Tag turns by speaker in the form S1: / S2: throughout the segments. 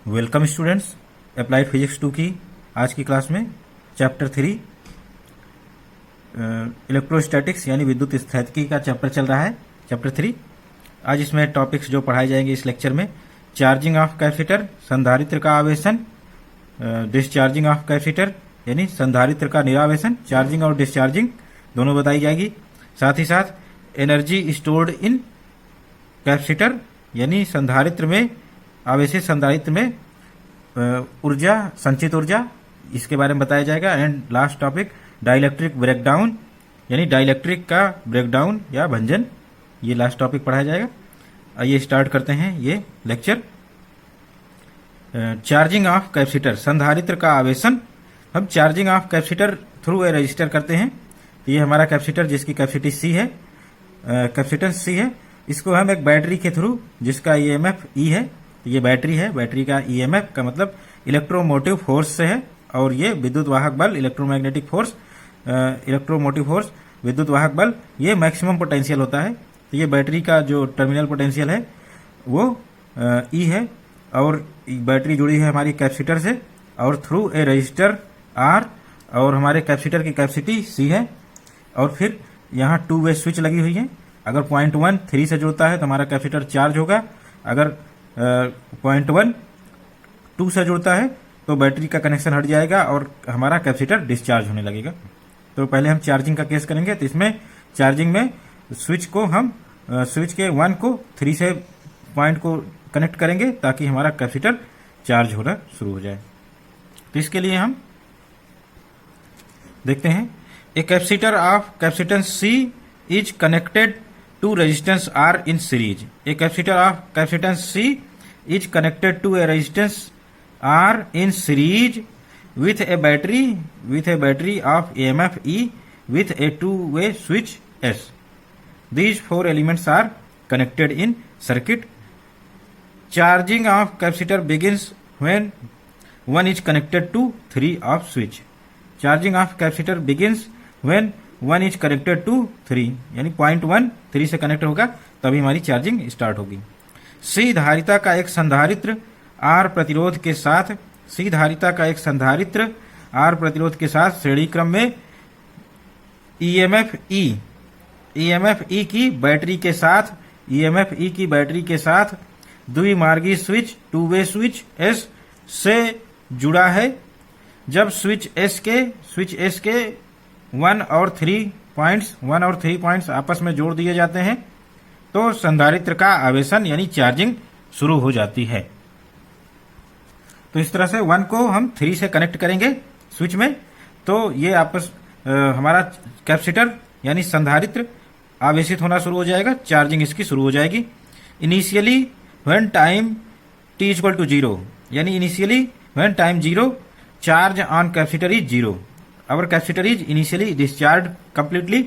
S1: Welcome students, applied physics 2 की आज की क्लास में चैप्टर 3 इलेक्ट्रोस्टैटिक्स यानी विद्युत स्थैतिकी का चैप्टर चल रहा है। चैप्टर 3 आज इसमें टॉपिक्स जो पढ़ाए जाएंगे इस लेक्चर में, चार्जिंग ऑफ कैपेसिटर, संधारित्र का आवेशन, डिस्चार्जिंग ऑफ कैपेसिटर यानी संधारित्र का निरावेशन, चार्जिंग और डिस्चार्जिंग दोनों बताई जाएगी। साथ ही साथ एनर्जी स्टोर्ड इन कैपेसिटर यानी संधारित्र में, आवेशित संधारित्र में ऊर्जा, संचित ऊर्जा, इसके बारे में बताया जाएगा। And last topic dielectric breakdown यानी डाइलेक्ट्रिक का ब्रेकडाउन या भंजन, ये लास्ट टॉपिक पढ़ाया जाएगा। आइए स्टार्ट करते हैं ये लेक्चर। चार्जिंग ऑफ कैपेसिटर, संधारित्र का आवेशन। हम charging of capacitor through a register करते हैं। ये हमारा कैपेसिटर जिसकी कैपेसिटी सी है, कैपेसिटेंस सी है, इसको हम एक बैटरी के थ्रू जिसका ईएमएफ ई है, ये बैटरी है, बैटरी का ईएमएफ का मतलब इलेक्ट्रोमोटिव फोर्स से है, और ये विद्युत वाहक बल, इलेक्ट्रोमैग्नेटिक फोर्स, इलेक्ट्रोमोटिव फोर्स, विद्युत वाहक बल, ये मैक्सिमम पोटेंशियल होता है। तो ये बैटरी का जो टर्मिनल पोटेंशियल है वो ई है, और बैटरी जुड़ी है हमारी कैपेसिटर से, और थ्रू ए रजिस्टर आर, और हमारे कैपेसिटर की कैपेसिटी सी है, और फिर यहाँ 2 वे स्विच लगी हुई है। अगर पॉइंट 1 3 से जुड़ता है तो हमारा कैपेसिटर चार्ज होगा, अगर पॉइंट 1 2 से जुड़ता है तो बैटरी का कनेक्शन हट जाएगा और हमारा कैपेसिटर डिस्चार्ज होने लगेगा। तो पहले हम चार्जिंग का केस करेंगे। तो इसमें चार्जिंग में स्विच को हम स्विच के 1 को 3 से पॉइंट को कनेक्ट करेंगे ताकि हमारा कैपेसिटर चार्ज होना शुरू हो जाए। तो इसके लिए हम देखते हैं, a capacitor of capacitance C is connected to resistance R in series. A capacitor of capacitance C is connected to a resistance R in series with a battery of EMF E with a two-way switch S. These 4 elements are connected in circuit. Charging of capacitor begins when 1 is connected to 3 of switch. Charging of capacitor begins when 1 is connected to 3 यानी point 1 3 से connect होगा तभी हमारी charging start होगी। सी धारिता का एक संधारित्र आर प्रतिरोध के साथ, सी धारिता का एक संधारित्र आर प्रतिरोध के साथ श्रेणी क्रम में ईएमएफ ई की बैटरी के साथ, ईएमएफ ई की बैटरी के साथ द्विमार्गी स्विच 2 वे स्विच एस से जुड़ा है। जब स्विच एस के 1 और 3 पॉइंट्स आपस में जोड़ दिए जाते हैं तो संधारित्र का आवेशन यानी चार्जिंग शुरू हो जाती है। तो इस तरह से 1 को हम 3 से कनेक्ट करेंगे स्विच में, तो ये आपस हमारा कैपेसिटर यानी संधारित्र आवेशित होना शुरू हो जाएगा, चार्जिंग इसकी शुरू हो जाएगी। Initially when time t equal to 0 यानी initially when time 0 charge on capacitor is 0. Our capacitor is initially discharged completely.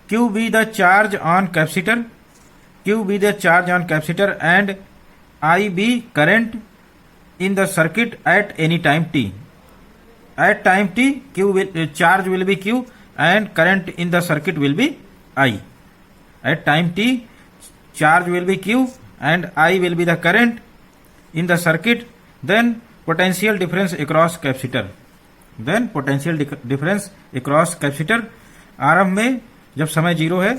S1: Q be the charge on capacitor. Q be the charge on capacitor and I be current in the circuit at any time t. At time t, charge will be Q and current in the circuit will be I. At time t, charge will be Q and I will be the current in the circuit. Then potential difference across capacitor. Then potential difference across capacitor. आरंभ में जब समय 0 है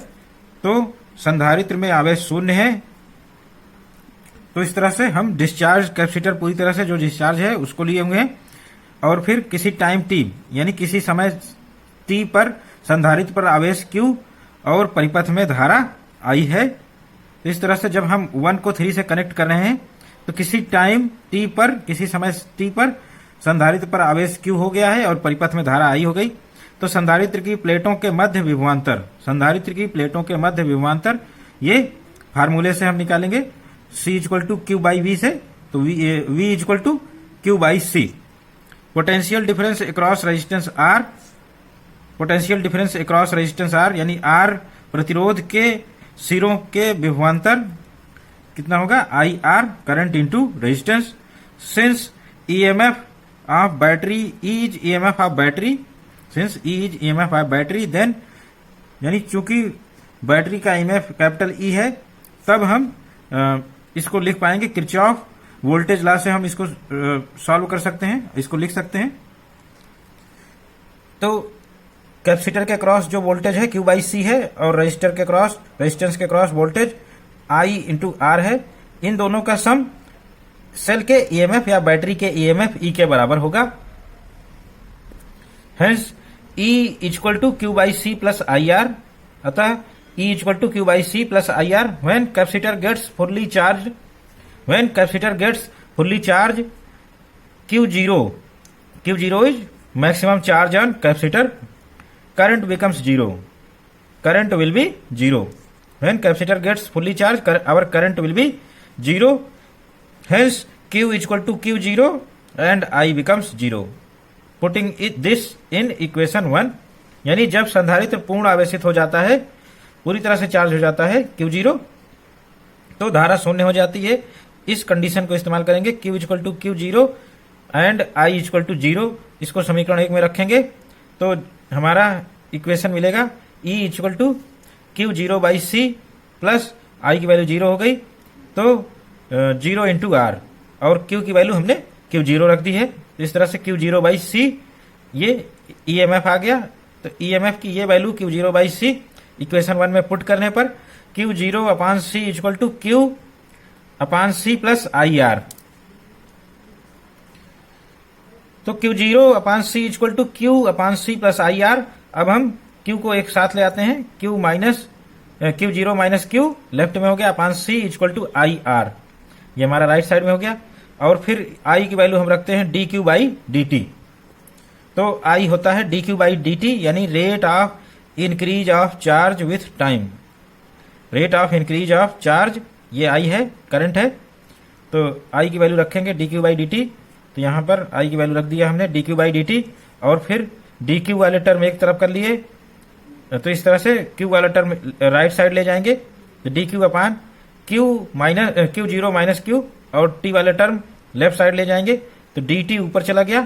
S1: तो संधारित्र में आवेश 0 है। तो इस तरह से हम डिस्चार्ज कैपेसिटर पूरी तरह से जो डिस्चार्ज है उसको लिए हुए हैं, और फिर किसी टाइम t यानी किसी समय t पर संधारित्र पर आवेश q और परिपथ में धारा I है। तो इस तरह से जब हम 1 को 3 से कनेक्ट कर रहे हैं तो किसी टाइम t पर, किसी समय t पर संधारित्र पर आवेश Q हो गया है और परिपथ में धारा I हो गई। तो संधारित्र की प्लेटों के मध्य विभवांतर, संधारित्र की प्लेटों के मध्य विभवांतर ये फार्मूले से हम निकालेंगे, C equal to Q by V से, तो V equal to Q by C. Potential difference across resistance R, potential difference across resistance R यानी R प्रतिरोध के सिरों के विभवांतर कितना होगा, IR current into resistance. Since EMF of battery is EMF of battery, since E is EMF of battery, then यानी चूंकि बैटरी का EMF कैपिटल E है, तब हम इसको लिख पाएंगे किरचॉफ वोल्टेज लॉ से हम इसको सॉल्व कर सकते हैं, इसको लिख सकते हैं। तो कैपेसिटर के क्रॉस जो वोल्टेज है Q बाई सी है और रजिस्टर के क्रॉस, रेजिस्टेंस के cross voltage I into R है। इन दोनों का सम सेल के ईएमएफ या बैटरी के ईएमएफ E के बराबर होगा। Hence E equal to Q by C plus I R. अतः E equal to Q by C plus I R when capacitor gets fully charge. When capacitor gets fully charge Q0 is maximum charge on capacitor, current becomes zero. Current will be zero. When capacitor gets fully charged, our current will be zero. Hence, Q is equal to Q0 and I becomes zero. Putting this in equation 1, यानी जब संधारित्र पूर्ण आवेशित हो जाता है, पूरी तरह से चार्ज हो जाता है Q0, तो धारा शून्य हो जाती है। इस कंडीशन को इस्तेमाल करेंगे Q equal to Q0 and I equal to 0। इसको समीकरण 1 में रखेंगे तो हमारा इक्वेशन मिलेगा E equal to Q0 by C plus I की वैल्यू 0 हो गई, तो 0 इंटू आर, और Q की वैल्यू हमने Q0 रख दी है। तो इस तरह से Q0 बाई सी ये EMF आ गया। तो EMF की ये value Q0 by C equation 1 में पुट करने पर Q0 upon C equal to Q upon C plus I R. तो Q0 upon C equal to Q upon C plus I R. अब हम Q को एक साथ ले आते हैं, Q0 माइनस Q लेफ्ट में हो गया, अपान C equal to I R, ये हमारा राइट साइड में हो गया। और फिर I की वैल्यू हम रखते हैं dQ बाई dt। तो I होता है dQ बाई dt, यानी rate of increase of charge with time. Rate of increase of charge ये I है, करंट है। तो I की वैल्यू रखेंगे dQ बाई dt। तो यहां पर I की वैल्यू रख दिया हमने dQ बाई dt, और फिर dQ वाले टर्म एक तरफ कर लिए। तो इस तरह से Q वाला टर्म राइट साइड ले जाएंगे, तो dQ upon Q0 minus Q, और T वाले टर्म लेफ्ट साइड ले जाएंगे, तो dt ऊपर चला गया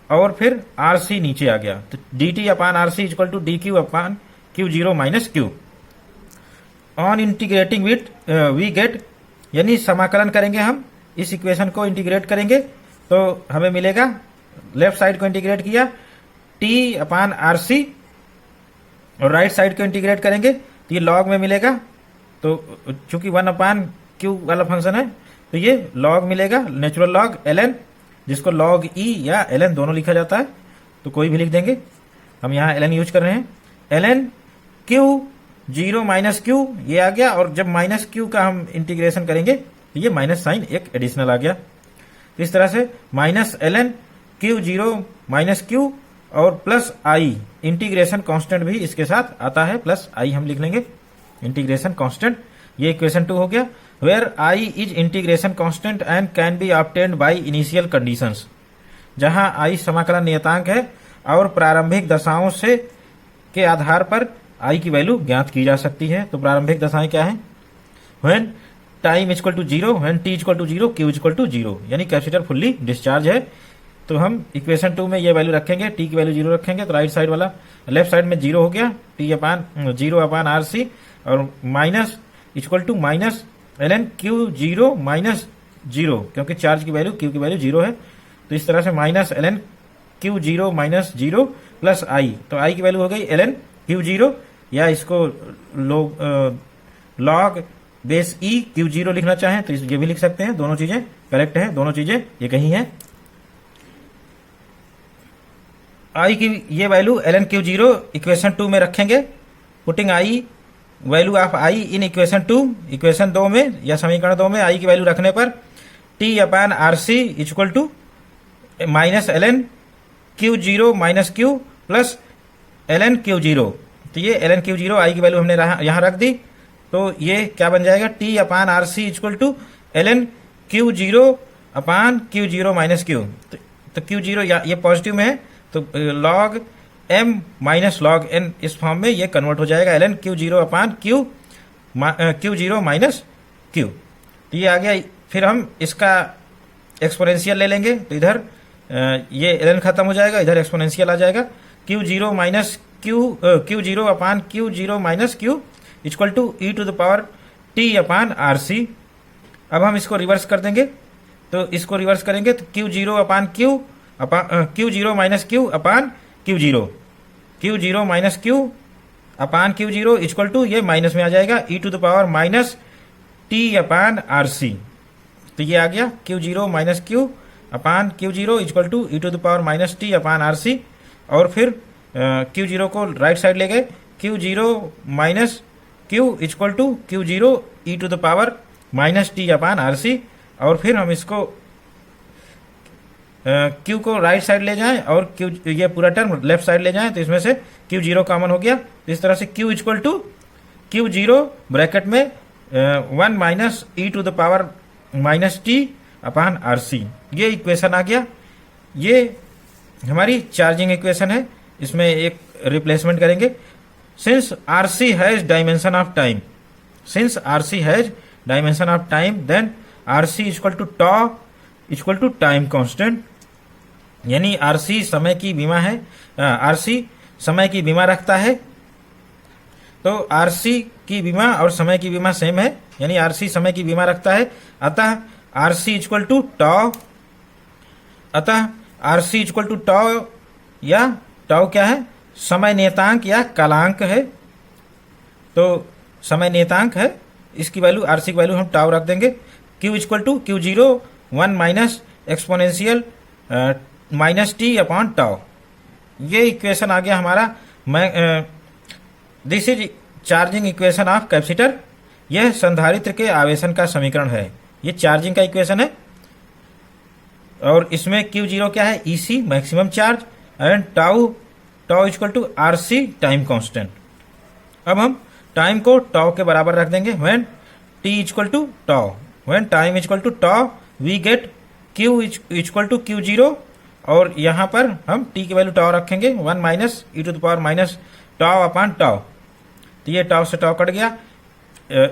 S1: और फिर RC नीचे आ गया। तो dt upon RC equal to dQ upon Q0 minus Q। On integrating with we get, यानी समाकलन करेंगे हम, इस इक्वेशन को इंटीग्रेट करेंगे तो हमें मिलेगा, लेफ्ट साइड को इंटीग्रेट किया T अपान आर सी, और राइट साइड को इंटीग्रेट करेंगे तो ये लॉग में मिलेगा। तो चूंकि 1 अपान Q वाला फंक्शन है तो ये लॉग मिलेगा, नेचुरल लॉग ln, जिसको लॉग E या ln दोनों लिखा जाता है, तो कोई भी लिख देंगे। हम यहाँ ln यूज कर रहे हैं। ln Q0 माइनस Q ये आ गया, और जब माइनस Q का हम इंटीग्रेशन करेंगे तो ये माइनस साइन एक एडिशनल आ गया। तो इस तरह से minus ln Q0 minus Q और प्लस I, इंटीग्रेशन कांस्टेंट भी इसके साथ आता है, प्लस I हम लिख लेंगे इंटीग्रेशन कांस्टेंट। ये इक्वेशन 2 हो गया, where I is integration constant and can be obtained by initial conditions. जहां I समाकलन नियतांक है और प्रारंभिक दशाओं से के आधार पर I की वैल्यू ज्ञात की जा सकती है। तो प्रारंभिक दशाएं क्या है? When time equal to 0, when t equal to 0, Q equal to 0, यानी कैपेसिटर फुल्ली डिस्चार्ज है। तो हम इक्वेशन 2 में ये वैल्यू रखेंगे, t की वैल्यू 0 रखेंगे, तो राइट साइड वाला लेफ्ट साइड में 0 हो गया, t अपान 0 अपान आर सी, और minus equal to minus ln Q0 minus 0, क्योंकि चार्ज की वैल्यू Q की वैल्यू 0 है। तो इस तरह से minus ln Q0 minus 0 plus I, तो I की वैल्यू हो गई ln Q0, या इसको लॉग बेस E Q0 लिखना चाहें तो ये भी लिख सकते हैं। दोनों चीजें करेक्ट है, दोनों चीजें ये कहीं है। I की ये वैल्यू ln Q0 इक्वेशन 2 में रखेंगे, putting I value of I in equation 2, equation 2 में या समीकरण 2 में I की वैल्यू रखने पर T upon R C equal to minus ln Q0 minus Q plus ln Q0। तो ये ln Q0 I की वैल्यू हमने यहाँ रख दी, तो ये क्या बन जाएगा? T upon R C equal to ln Q0 upon Q0 minus Q। तो Q0 ये पॉजिटिव में है, तो log m minus log n इस फॉर्म में ये कन्वर्ट हो जाएगा ln Q0 upon Q0 minus Q। तो ये आ गया। फिर हम इसका एक्सपोनेंशियल ले लेंगे, तो इधर ये ln खत्म हो जाएगा, इधर एक्सपोनेंशियल आ जाएगा, Q0 minus Q0 upon Q0 minus Q equal to e to the power t upon R C. अब हम इसको रिवर्स कर देंगे, तो इसको रिवर्स करेंगे तो Q zero upon Q Q zero minus Q upon Q zero, Q zero minus Q upon Q zero equal to ये माइनस में आ जाएगा e to the power minus T upon R C. तो ये आ गया Q zero minus Q upon Q zero equal to e to the power minus T upon R C. और फिर क्यू जीरो को राइट साइड ले गए, Q zero minus Q equal to Q zero e to the power minus T upon R C. और फिर हम इसको Q को राइट साइड ले जाएं और क्यू ये पूरा टर्म लेफ्ट साइड ले जाएं तो इसमें से क्यू जीरो कॉमन हो गया। तो इस तरह से Q equal to Q zero bracket में 1 minus e to the power minus T upon R C, ये इक्वेशन आ गया। ये हमारी चार्जिंग इक्वेशन है, इसमें एक रिप्लेसमेंट करेंगे। Since R C has dimension of time, since R C has dimension of time then R C equal to tau equal to time constant, यानी आरसी समय की बीमा है, आरसी समय की बीमा रखता है। तो आरसी की बीमा और समय की बीमा सेम है, यानी आरसी समय की बीमा रखता है। अतः आरसी इक्वल टू टॉ, अतः आरसी इक्वल टू टॉ, या टॉ क्या है, समय नियतांक या कालांक है। तो समय नियतांक है, इसकी वैल्यू आरसी की वैल्यू हम टॉ रख देंगे। Q equal to Q zero 1 minus exponential minus t upon tau, ये इक्वेशन आ गया हमारा। This is charging equation of capacitor, यह संधारित्र के आवेशन का समीकरण है। ये चार्जिंग का इक्वेशन है और इसमें क्यू जीरो क्या है, EC maximum charge and tau equal to RC time constant. अब हम टाइम को टॉ के बराबर रख देंगे। When T equal to tau, when time equal to tau we get Q equal to Q zero, और यहां पर हम टी की वैल्यू टॉ रखेंगे 1 minus e to the power minus tau upon tau. तो ये टॉ से टॉ कट गया,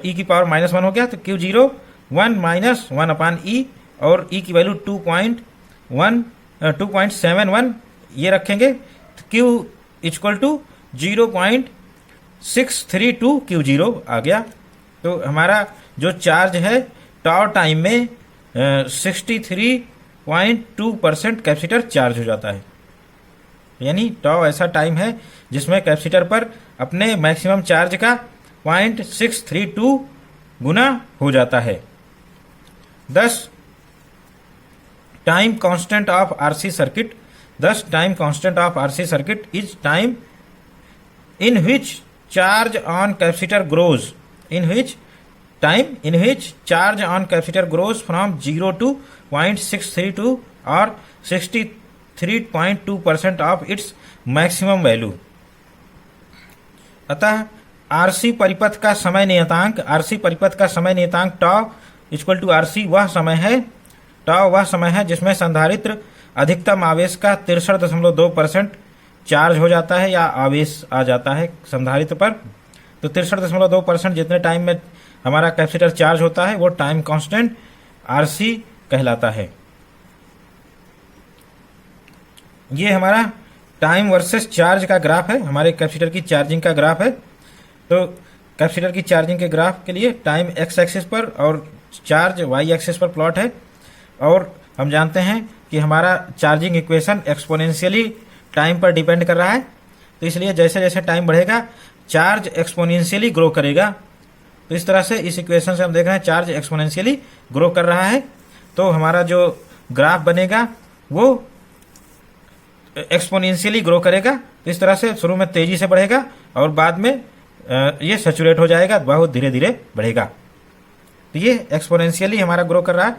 S1: ई की पावर माइनस 1 हो गया। तो Q zero 1 minus 1 upon e, और ई की वैल्यू 2.71 ये रखेंगे। तो Q equal to 0.632 Q zero आ गया। तो हमारा जो चार्ज है टॉ टाइम में 63.2% कैपेसिटर चार्ज हो जाता है, यानी टॉ ऐसा टाइम है जिसमें कैपेसिटर पर अपने मैक्सिमम चार्ज का 0.632 गुना हो जाता है। दस time constant of RC circuit, thus time constant of RC circuit is time in which charge on capacitor grows, in which time in which charge on capacitor grows from 0 to 0.632 or 63.2% of its maximum value। अतः RC परिपथ का समय नियतांक, RC परिपथ का समय नियतांक टॉ equal to RC वह समय है, टॉ वह समय है जिसमें संधारित्र अधिकतम आवेश का 63.2% चार्ज हो जाता है या आवेश आ जाता है संधारित्र पर। तो 63.2% जितने टाइम में हमारा कैपेसिटर चार्ज होता है वो टाइम कांस्टेंट आरसी कहलाता है। ये हमारा टाइम वर्सेस चार्ज का ग्राफ है, हमारे कैपेसिटर की चार्जिंग का ग्राफ है। तो कैपेसिटर की चार्जिंग के ग्राफ के लिए टाइम एक्स एक्सिस पर और चार्ज वाई एक्सिस पर प्लॉट है। और हम जानते हैं कि हमारा चार्जिंग इक्वेशन एक्सपोनेंशियली टाइम पर डिपेंड कर रहा है, तो इसलिए जैसे जैसे टाइम बढ़ेगा चार्ज एक्सपोनेंशियली ग्रो करेगा। तो इस तरह से इस इक्वेशन से हम देख रहे हैं चार्ज एक्सपोनेंशियली ग्रो कर रहा है। तो हमारा जो ग्राफ बनेगा वो एक्सपोनेंशियली ग्रो करेगा। तो इस तरह से शुरू में तेजी से बढ़ेगा और बाद में ये सैचुरेट हो जाएगा, बहुत धीरे धीरे बढ़ेगा। तो ये एक्सपोनेंशियली हमारा ग्रो कर रहा है।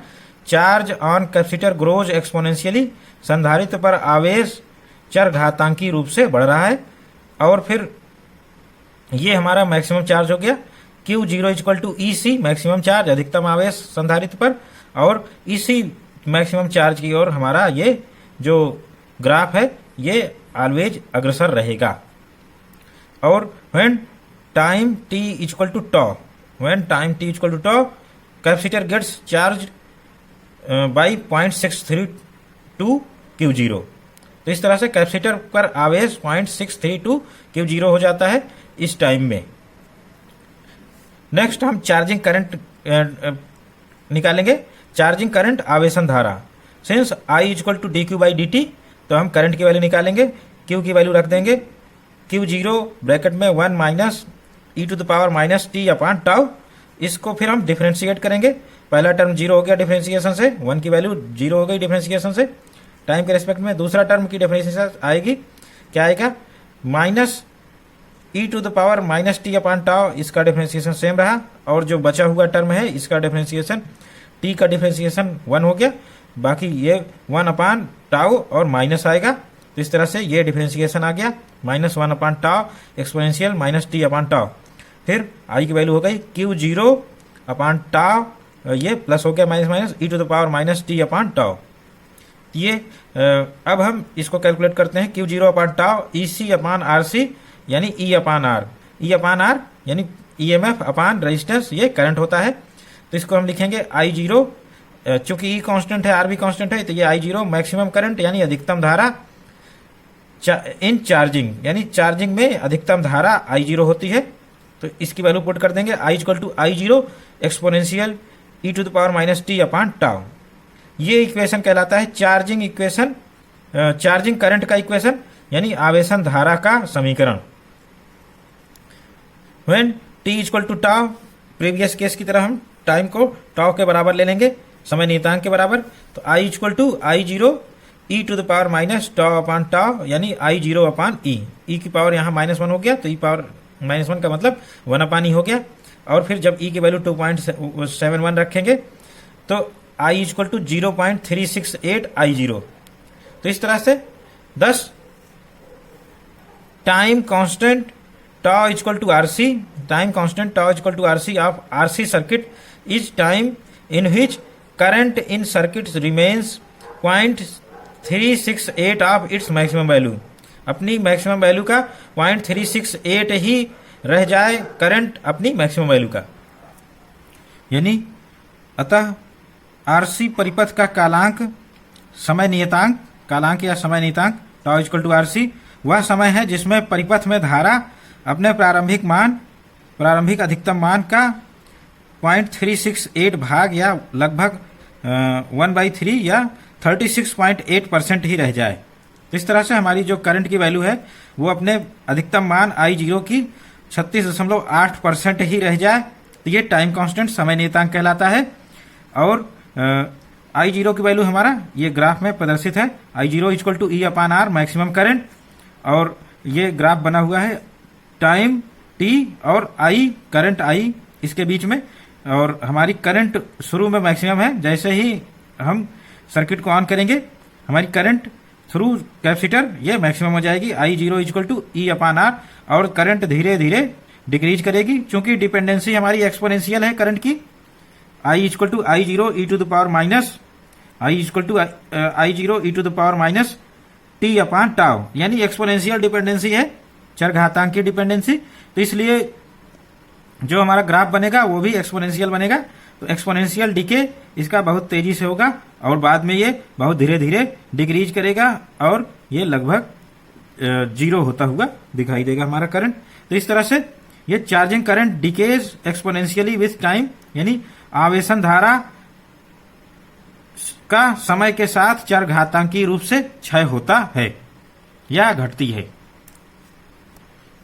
S1: Charge on capacitor grows exponentially, संधारित्र पर आवेश चरघातांकी रूप से बढ़ रहा है। और फिर ये हमारा मैक्सिमम चार्ज हो गया, Q zero equal to E C maximum charge, अधिकतम आवेश संधारित्र पर, और इसी मैक्सिमम चार्ज की ओर हमारा ये जो ग्राफ है ये ऑलवेज अग्रसर रहेगा। और when time T equal to tau, when time T equal to tau capacitor gets charge by 0.632 Q zero. तो इस तरह से कैपेसिटर पर आवेश 0.632 क्यू जीरो हो जाता है इस टाइम में। नेक्स्ट हम चार्जिंग करंट निकालेंगे। चार्जिंग करंट आवेशन धारा। Since I equal to D Q by D T, तो हम करंट की वैल्यू निकालेंगे। Q की वैल्यू रख देंगे Q0 ब्रैकेट में 1 minus e to the power minus T upon tau. इसको फिर हम डिफ्रेंशिएट करेंगे। पहला टर्म 0 हो गया डिफ्रेंशिएशन से, 1 की वैल्यू 0 हो गई डिफ्रेंशिएशन से टाइम के रेस्पेक्ट में। दूसरा टर्म की डिफ्रेंशिएशन आएगी, क्या आएगा, minus e to the power minus T upon tau, इसका डिफ्रेंशिएशन सेम रहा। और जो बचा हुआ टर्म है इसका डिफ्रेंशिएशन, टी का डिफ्रेंशिएशन 1 हो गया, बाकी ये 1 अपान टाउ और माइनस आएगा। तो इस तरह से ये डिफ्रेंशिएशन आ गया, माइनस 1 अपान tau exponential minus T upon tau. फिर आई की वैल्यू हो गई Q0 अपान टाउ, ये प्लस हो गया minus minus e to the power minus T upon tau. ये अब हम इसको कैलकुलेट करते हैं। Q0 अपान टाउ ई सी अपान आर सी यानी ई upon are, E upon are यानी EMF अपान रेजिस्टेंस, ये करंट होता है। तो इसको हम लिखेंगे I0, चूंकि ई कांस्टेंट है, आर भी कांस्टेंट है, तो ये I0 मैक्सिमम करंट यानी अधिकतम धारा इन चार्जिंग, यानी चार्जिंग में अधिकतम धारा I0 होती है। तो इसकी वैल्यू पुट कर देंगे I equal to I0 exponential e to the power minus T upon tau. ये इक्वेशन कहलाता है चार्जिंग इक्वेशन, चार्जिंग करंट का इक्वेशन यानी आवेशन धारा का समीकरण। When T equal to tau, previous case की तरह हम टाइम को टाउ के बराबर ले लेंगे, समय नियतांक के बराबर। तो I equal to I0 e to the power minus tau upon tau यानी I0 अपान ई। ई की पावर यहाँ -1 हो गया, तो ई पावर -1 का मतलब 1 अपान ई हो गया। और फिर जब ई की वैल्यू 2.71 रखेंगे तो I इक्वल टू 0.368 I0। तो इस तरह से 10 time constant tau equal to RC, time constant tau equal to RC of RC circuit is time in which current in circuit remains 0.368 of its maximum value. अपनी maximum value का 0.368 ही रह जाए current अपनी maximum value का। यानी अतः RC परिपथ का कालांक, समय नियतांक, कालांक या समय नियतांक टाउ इक्वल टू RC वह समय है जिसमें परिपथ में धारा अपने प्रारंभिक अधिकतम मान का 0.368 भाग या लगभग 1/3 या 36.8% ही रह जाए। तो इस तरह से हमारी जो करंट की वैल्यू है वो अपने अधिकतम मान I0 की 36.8% ही रह जाए, तो ये टाइम कांस्टेंट समय नियतांक कहलाता है। और I0 की वैल्यू हमारा ये ग्राफ में प्रदर्शित है, I0 equal to e upon R maximum current. और ये ग्राफ बना हुआ है टाइम t और I, करंट I इसके बीच में। और हमारी करंट शुरू में मैक्सिमम है, जैसे ही हम सर्किट को ऑन करेंगे हमारी करंट थ्रू कैपेसिटर ये मैक्सिमम हो जाएगी I0 equal to e upon R. और करंट धीरे धीरे डिक्रीज करेगी, चूंकि डिपेंडेंसी हमारी एक्सपोनेंशियल है करंट की। I equal to I0 e to the power minus, I equal to I0 e to the power minus T upon tau, यानी exponential dependency है, चरघातांक की डिपेंडेंसी। तो इसलिए जो हमारा ग्राफ बनेगा वो भी एक्सपोनेंशियल बनेगा। तो एक्सपोनेंशियल डिके इसका बहुत तेजी से होगा और बाद में ये बहुत धीरे धीरे डिक्रीज करेगा और ये लगभग 0 होता हुआ दिखाई देगा हमारा करंट। तो इस तरह से ये charging current decays exponentially with time, यानी आवेशन धारा का समय के साथ चरघातांकी रूप से क्षय होता है या घटती है।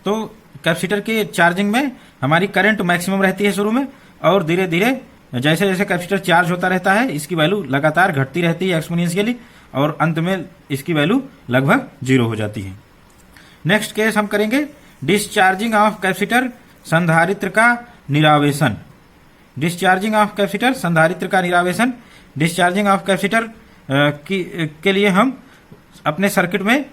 S1: तो कैपेसिटर के चार्जिंग में हमारी करंट मैक्सिमम रहती है शुरू में, और धीरे धीरे जैसे जैसे कैपेसिटर चार्ज होता रहता है इसकी वैल्यू लगातार घटती रहती है एक्सपोनेंशियली, और अंत में इसकी वैल्यू लगभग 0 हो जाती है। नेक्स्ट केस हम करेंगे डिस्चार्जिंग ऑफ कैपेसिटर, संधारित्र का निरावेशन। डिस्चार्जिंग ऑफ कैपेसिटर, संधारित्र का निरावेशन। डिस्चार्जिंग ऑफ कैपेसिटर के लिए हम अपने सर्किट में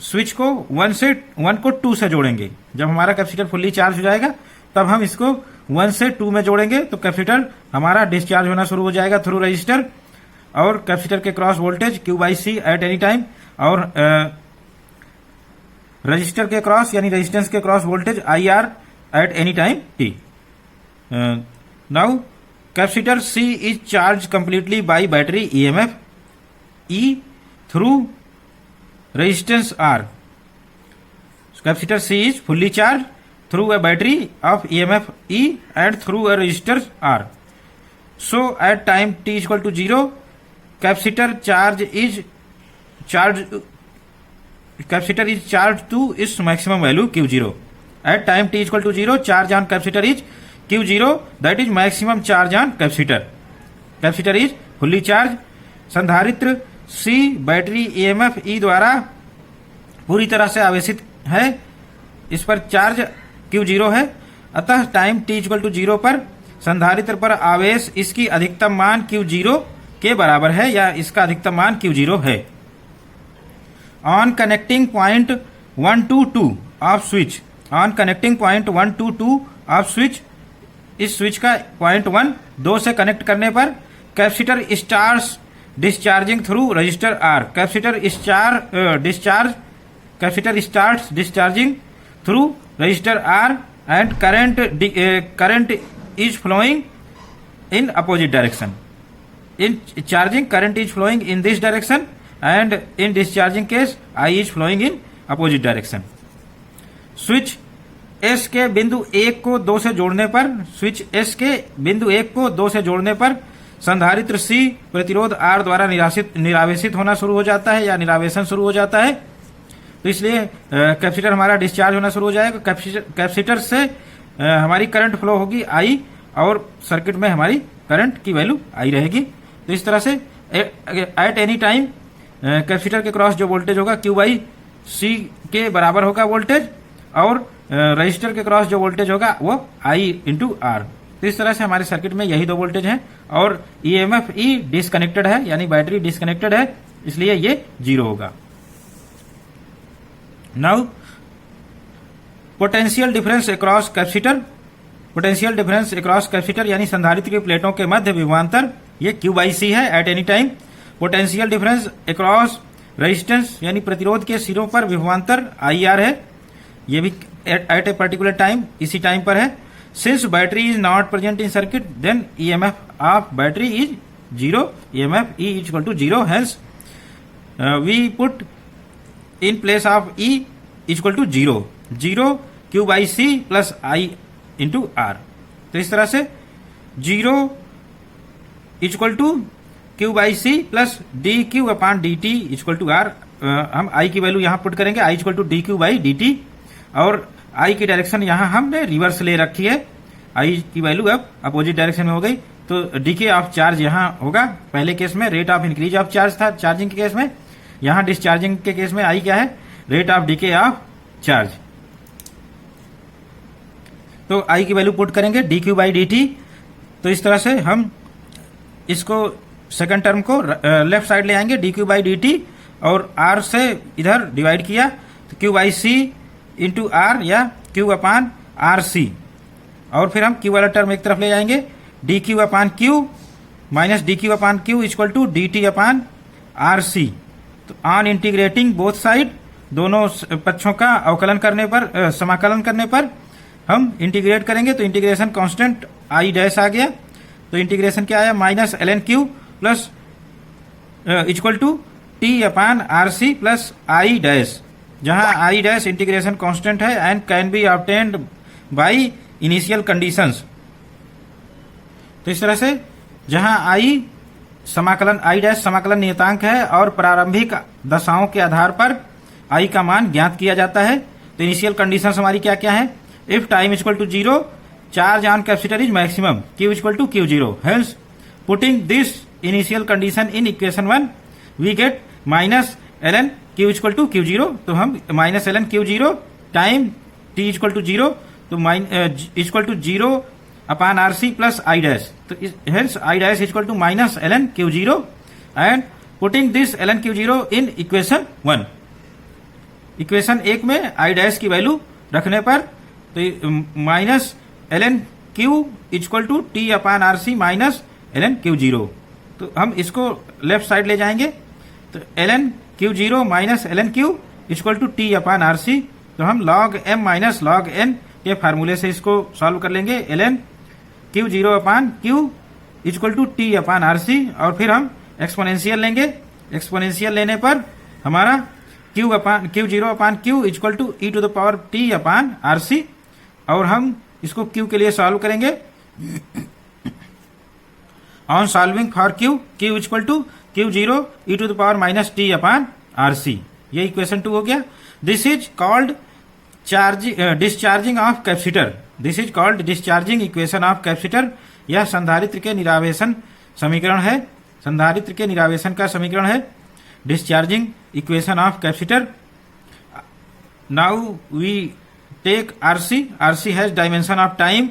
S1: स्विच को 1 को 2 से जोड़ेंगे। जब हमारा कैपेसिटर फुल्ली चार्ज हो जाएगा तब हम इसको 1 से 2 में जोड़ेंगे, तो कैपेसिटर हमारा डिस्चार्ज होना शुरू हो जाएगा थ्रू रजिस्टर। और कैपेसिटर के cross voltage Q/C at any time, और रजिस्टर के क्रॉस यानी रेजिस्टेंस के cross voltage IR at any time t। Now capacitor C is charge completely by battery EMF E through resistance R. Capacitor C is fully charged through a battery of EMF E and through a resistor R. So at time t equal to 0 capacitor charge to its maximum value Q0. At time t equal to 0, charge on capacitor is Q0, that is maximum charge on capacitor. Capacitor is fully charged. संधारित्र C battery EMF E द्वारा पूरी तरह से आवेशित है, इस पर charge Q0 है, अतः टाइम t इक्वल टू 0 पर संधारित्र पर आवेश इसकी अधिकतम मान Q0 के बराबर है या इसका अधिकतम मान Q0 है. On connecting point 1 to 2 of switch, on connecting point 1 to 2 of switch, इस स्विच का पॉइंट 1 2 से कनेक्ट करने पर capacitor starts discharging through resistor R. Capacitor starts discharging through resistor R and current is flowing in opposite direction. In charging, current is flowing in this direction, and in discharging case, I is flowing in opposite direction. Switch S के बिंदु 1 को 2 से जोड़ने पर, switch S के बिंदु 1 को 2 से जोड़ने पर संधारित्र C प्रतिरोध R द्वारा निरावेशित होना शुरू हो जाता है या निरावेशन शुरू हो जाता है. तो इसलिए कैपेसिटर हमारा डिस्चार्ज होना शुरू हो जाएगा. कैपेसिटर से हमारी करंट फ्लो होगी I, और सर्किट में हमारी करंट की वैल्यू I रहेगी. तो इस तरह से एट एनी टाइम कैपेसिटर के क्रॉस जो वोल्टेज होगा Q बाई C के बराबर होगा वोल्टेज, और रजिस्टर के क्रॉस जो वोल्टेज होगा वो I इंटू R. तो इस तरह से हमारे सर्किट में यही दो वोल्टेज हैं, और EMF E डिस्कनेक्टेड है, यानी बैटरी डिस्कनेक्टेड है, इसलिए ये 0 होगा. Now potential difference across capacitor. Potential difference across capacitor यानी संधारित्र की प्लेटों के मध्य विभवांतर, ये Q बाई C है at any time. Potential difference across resistance यानी प्रतिरोध के सिरों पर विभवांतर IR है, ये भी एट ए पर्टिकुलर टाइम, इसी टाइम पर है. Since battery is not present in circuit then EMF of battery is 0, EMF E equal to 0. Hence we put in place of E equal to 0 Q by C plus I into R. तो इस तरह से 0 equal to Q by C plus DQ upon DT equal to R. हम I की value यहां put करेंगे, I equal to DQ by DT, और I की डायरेक्शन यहां हमने रिवर्स ले रखी है, I की वैल्यू अब अपोजिट डायरेक्शन में हो गई. तो डीके ऑफ चार्ज यहां होगा, पहले केस में rate of increase of charge था चार्जिंग के केस में, यहां डिस्चार्जिंग के केस में I क्या है, rate of DK of charge. तो I की वैल्यू पुट करेंगे DQ बाई DT. तो इस तरह से हम इसको सेकंड टर्म को लेफ्ट साइड ले आएंगे, DQ बाई DT, और R से इधर डिवाइड किया तो Q by C into R या Q अपान RC, और फिर हम Q वाला टर्म एक तरफ ले जाएंगे, DQ upon Q minus DQ upon Q equal to DT upon RC. तो ऑन इंटीग्रेटिंग बोथ साइड, दोनों पक्षों का अवकलन करने पर, समाकलन करने पर हम इंटीग्रेट करेंगे, तो इंटीग्रेशन कांस्टेंट I डैश आ गया. तो इंटीग्रेशन क्या आया, minus ln plus equal to T upon RC plus I dash, जहां I डैश इंटीग्रेशन कांस्टेंट है and can be obtained by initial conditions. तो इस तरह से जहां I समाकलन I डैश समाकलन नियतांक है और प्रारंभिक दशाओं के आधार पर I का मान ज्ञात किया जाता है. तो इनिशियल कंडीशंस हमारी क्या क्या है, if time equal to 0 charge on capacitor is maximum, Q equal to Q0. Hence, putting this initial condition in equation 1, we get minus ln Q equal to Q0. तो हम minus ln Q0 time t equal to 0, तो equal to 0 upon RC plus I dash. तो hence I dash equal to minus ln Q0, and putting this ln Q0 in equation 1. Equation 1 में I dash की value रखने पर तो minus ln Q equal to T upon RC minus ln Q0. तो हम इसको left side ले जाएंगे, तो ln Q0 minus ln Q equal to T upon RC. तो हम log M minus log N के फार्मूले से इसको सॉल्व कर लेंगे, ln Q0 upon Q equal to T upon RC, और फिर हम एक्सपोनेंशियल लेंगे. एक्सपोनेंशियल लेने पर हमारा Q0 upon Q equal to e to the power T upon RC, और हम इसको Q के लिए सॉल्व करेंगे. On solving for Q, Q equal to Q zero e to the power minus T upon R C, ये equation 2 हो गया। This is called discharging of capacitor, this is called discharging equation of capacitor. यह संधारित्र के निरावेशन समीकरण है, संधारित्र के निरावेशन का समीकरण है, discharging equation of capacitor. Now we take RC, RC has dimension of time,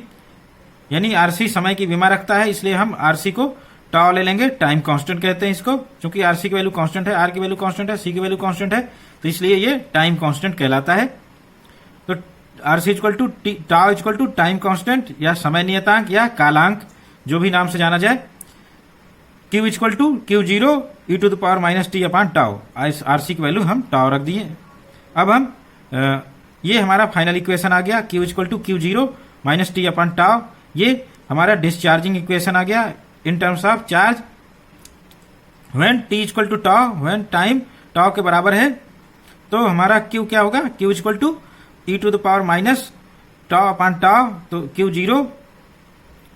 S1: यानी आरसी समय की विमा रखता है, इसलिए हम आरसी को टाउ ले लेंगे, टाइम कांस्टेंट कहते हैं इसको, क्योंकि आरसी की वैल्यू कांस्टेंट है, आर की वैल्यू कांस्टेंट है, सी की वैल्यू कांस्टेंट है, तो इसलिए ये टाइम कांस्टेंट कहलाता है। तो RC equal to tau equal to time constant या समय नियतांक या कालांक, जो भी नाम से जाना जाए। Q equal to Q zero e to the power minus T upon tau, RC की वैल्यू हम टाउ रख दिए। अब हम ये हमारा फाइनल इक्वेशन आ गया, Q equal to Q zero minus T upon tau, ये हमारा डिस्चार्जिंग इक्वेशन आ गया in terms of charge when T equal to tau, when time tau के बराबर है। तो हमारा क्यू क्या होगा, Q equal to e to the power minus tau upon tau, तो क्यू जीरो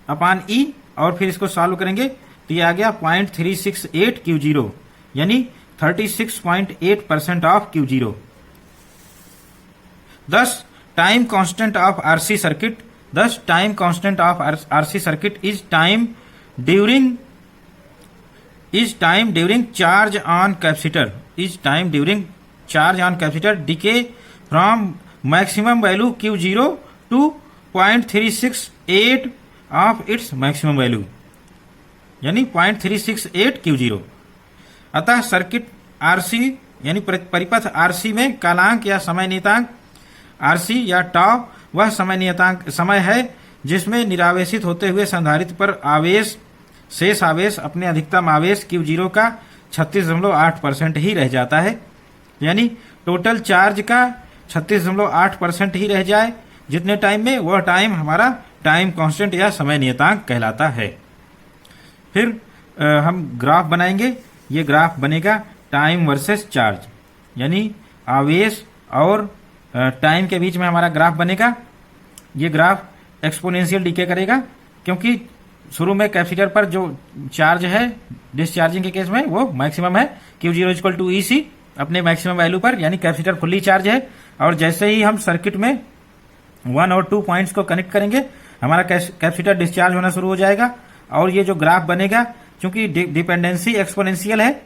S1: अपान ई, और फिर इसको सॉल्व करेंगे तो ये आ गया 0.368 क्यू जीरो, यानी 36.8% ऑफ क्यू जीरो। दस time constant of RC circuit, thus time constant of RC circuit is time during charge on capacitor, is time during charge on capacitor decay from maximum value Q0 to 0.368 of its maximum value, यानी 0.368 Q0। अतः circuit RC यानी परिपथ RC में कालांक या समय नियतांक RC या tau वह समय नियतांक समय है जिसमें निरावेशित होते हुए संधारित्र पर आवेश, शेष आवेश अपने अधिकतम आवेश Q0 का 36.8% ही रह जाता है, यानी टोटल चार्ज का 36.8% ही रह जाए जितने टाइम में, वह टाइम हमारा टाइम कांस्टेंट या समय नियतांक कहलाता है। फिर हम ग्राफ बनाएंगे, ये ग्राफ बनेगा टाइम वर्सेस चार्ज, यानी आवेश और टाइम के बीच में हमारा ग्राफ बनेगा। ये ग्राफ एक्सपोनेंशियल डीके करेगा, क्योंकि शुरू में कैपेसिटर पर जो चार्ज है डिस्चार्जिंग के केस में वो मैक्सिमम है, Q0 इक्वल टू EC अपने मैक्सिमम वैल्यू पर, यानी कैपेसिटर फुल्ली चार्ज है। और जैसे ही हम सर्किट में 1 और 2 पॉइंट्स को कनेक्ट करेंगे हमारा कैपेसिटर डिस्चार्ज होना शुरू हो जाएगा। और ये जो ग्राफ बनेगा, क्योंकि डिपेंडेंसी एक्सपोनेंशियल है,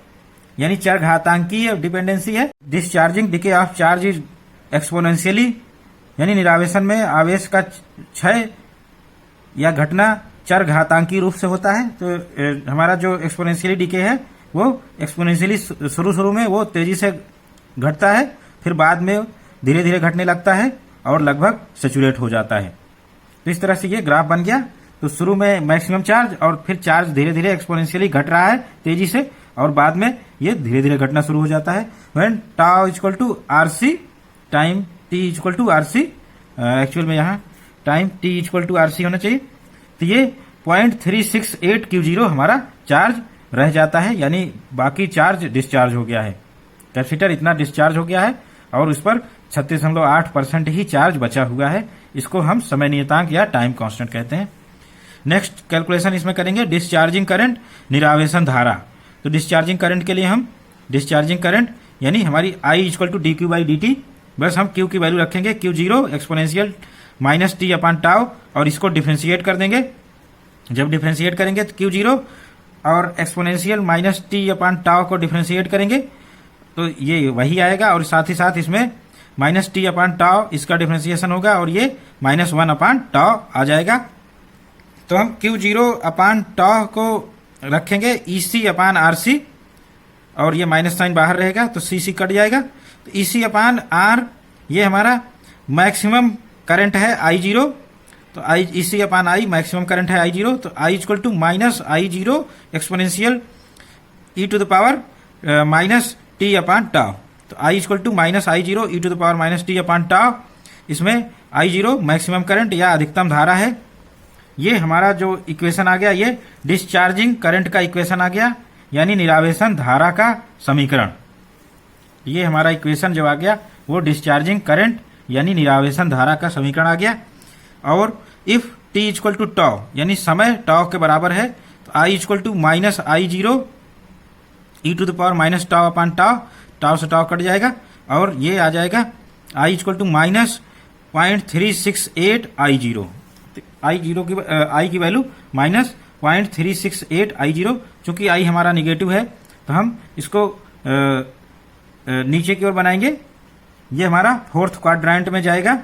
S1: यानी चरघातांकीय डिपेंडेंसी है, discharging DK of charge is exponentially, यानी निरावेशन में आवेश का क्षय या घटना चरघातांकी रूप से होता है। तो हमारा जो एक्सपोनेंशियली डीके है वो एक्सपोनेंशियली शुरू में वो तेजी से घटता है, फिर बाद में धीरे धीरे घटने लगता है और लगभग सैचुरेट हो जाता है। तो इस तरह से ये ग्राफ बन गया। तो शुरू में मैक्सिमम चार्ज और फिर चार्ज धीरे धीरे एक्सपोनेंशियली घट रहा है तेजी से, और बाद में ये धीरे धीरे घटना शुरू हो जाता है। When tau equal to RC, time T equal to RC, actual में यहाँ time T equal to RC होना चाहिए। तो ये 0.368 Q0 हमारा चार्ज रह जाता है, यानी बाकी चार्ज डिस्चार्ज हो गया है। कैपेसिटर इतना डिस्चार्ज हो गया है और उस पर 36.8% ही चार्ज बचा हुआ है। इसको हम समय नियतांक या टाइम कांस्टेंट कहते हैं। नेक्स्ट कैलकुलेशन इसमें करेंगे डिस्चार्जिंग करंट, निरावेशन धारा। तो डिस्चार्जिंग करंट के लिए हम डिस्चार्जिंग करंट यानी हमारी I equal to dq by dt, बस हम Q की वैल्यू रखेंगे Q0 exponential minus T upon tau, और इसको डिफ्रेंशिएट कर देंगे। जब डिफ्रेंशिएट करेंगे तो Q0 और exponential minus T upon tau को डिफ्रेंशिएट करेंगे तो ये वही आएगा, और साथ ही साथ इसमें माइनस टी अपान टाउ इसका डिफ्रेंशिएशन होगा और ये -1 अपान टाउ आ जाएगा। तो हम Q0 अपान टाउ को रखेंगे EC अपान RC, और ये माइनस साइन बाहर रहेगा तो CC कट जाएगा। तो EC अपान R ये हमारा मैक्सिमम करंट है I0, तो EC upon I maximum current है I0, तो I equal to minus I0 exponential e to the power minus T upon tau. तो I equal to minus I0 e to the power minus T upon tau, इसमें I0 maximum current या अधिकतम धारा है। ये हमारा जो इक्वेशन आ गया ये डिस्चार्जिंग करंट का इक्वेशन आ गया, यानी निरावेशन धारा का समीकरण। ये हमारा इक्वेशन जो आ गया वो डिस्चार्जिंग करंट यानी निरावेशन धारा का समीकरण आ गया। और if t equal to tau यानी समय टाउ के बराबर है तो I equal to minus I zero e to the power minus tau upon tau, tau से टाउ कट जाएगा और ये आ जाएगा I equal to minus 0.368 I zero. I zero की आई की वैल्यू माइनस 0.368 आई जीरो। चूंकि आई हमारा निगेटिव है तो हम इसको नीचे की ओर बनाएंगे। ये हमारा फोर्थ क्वाड्रेंट में जाएगा।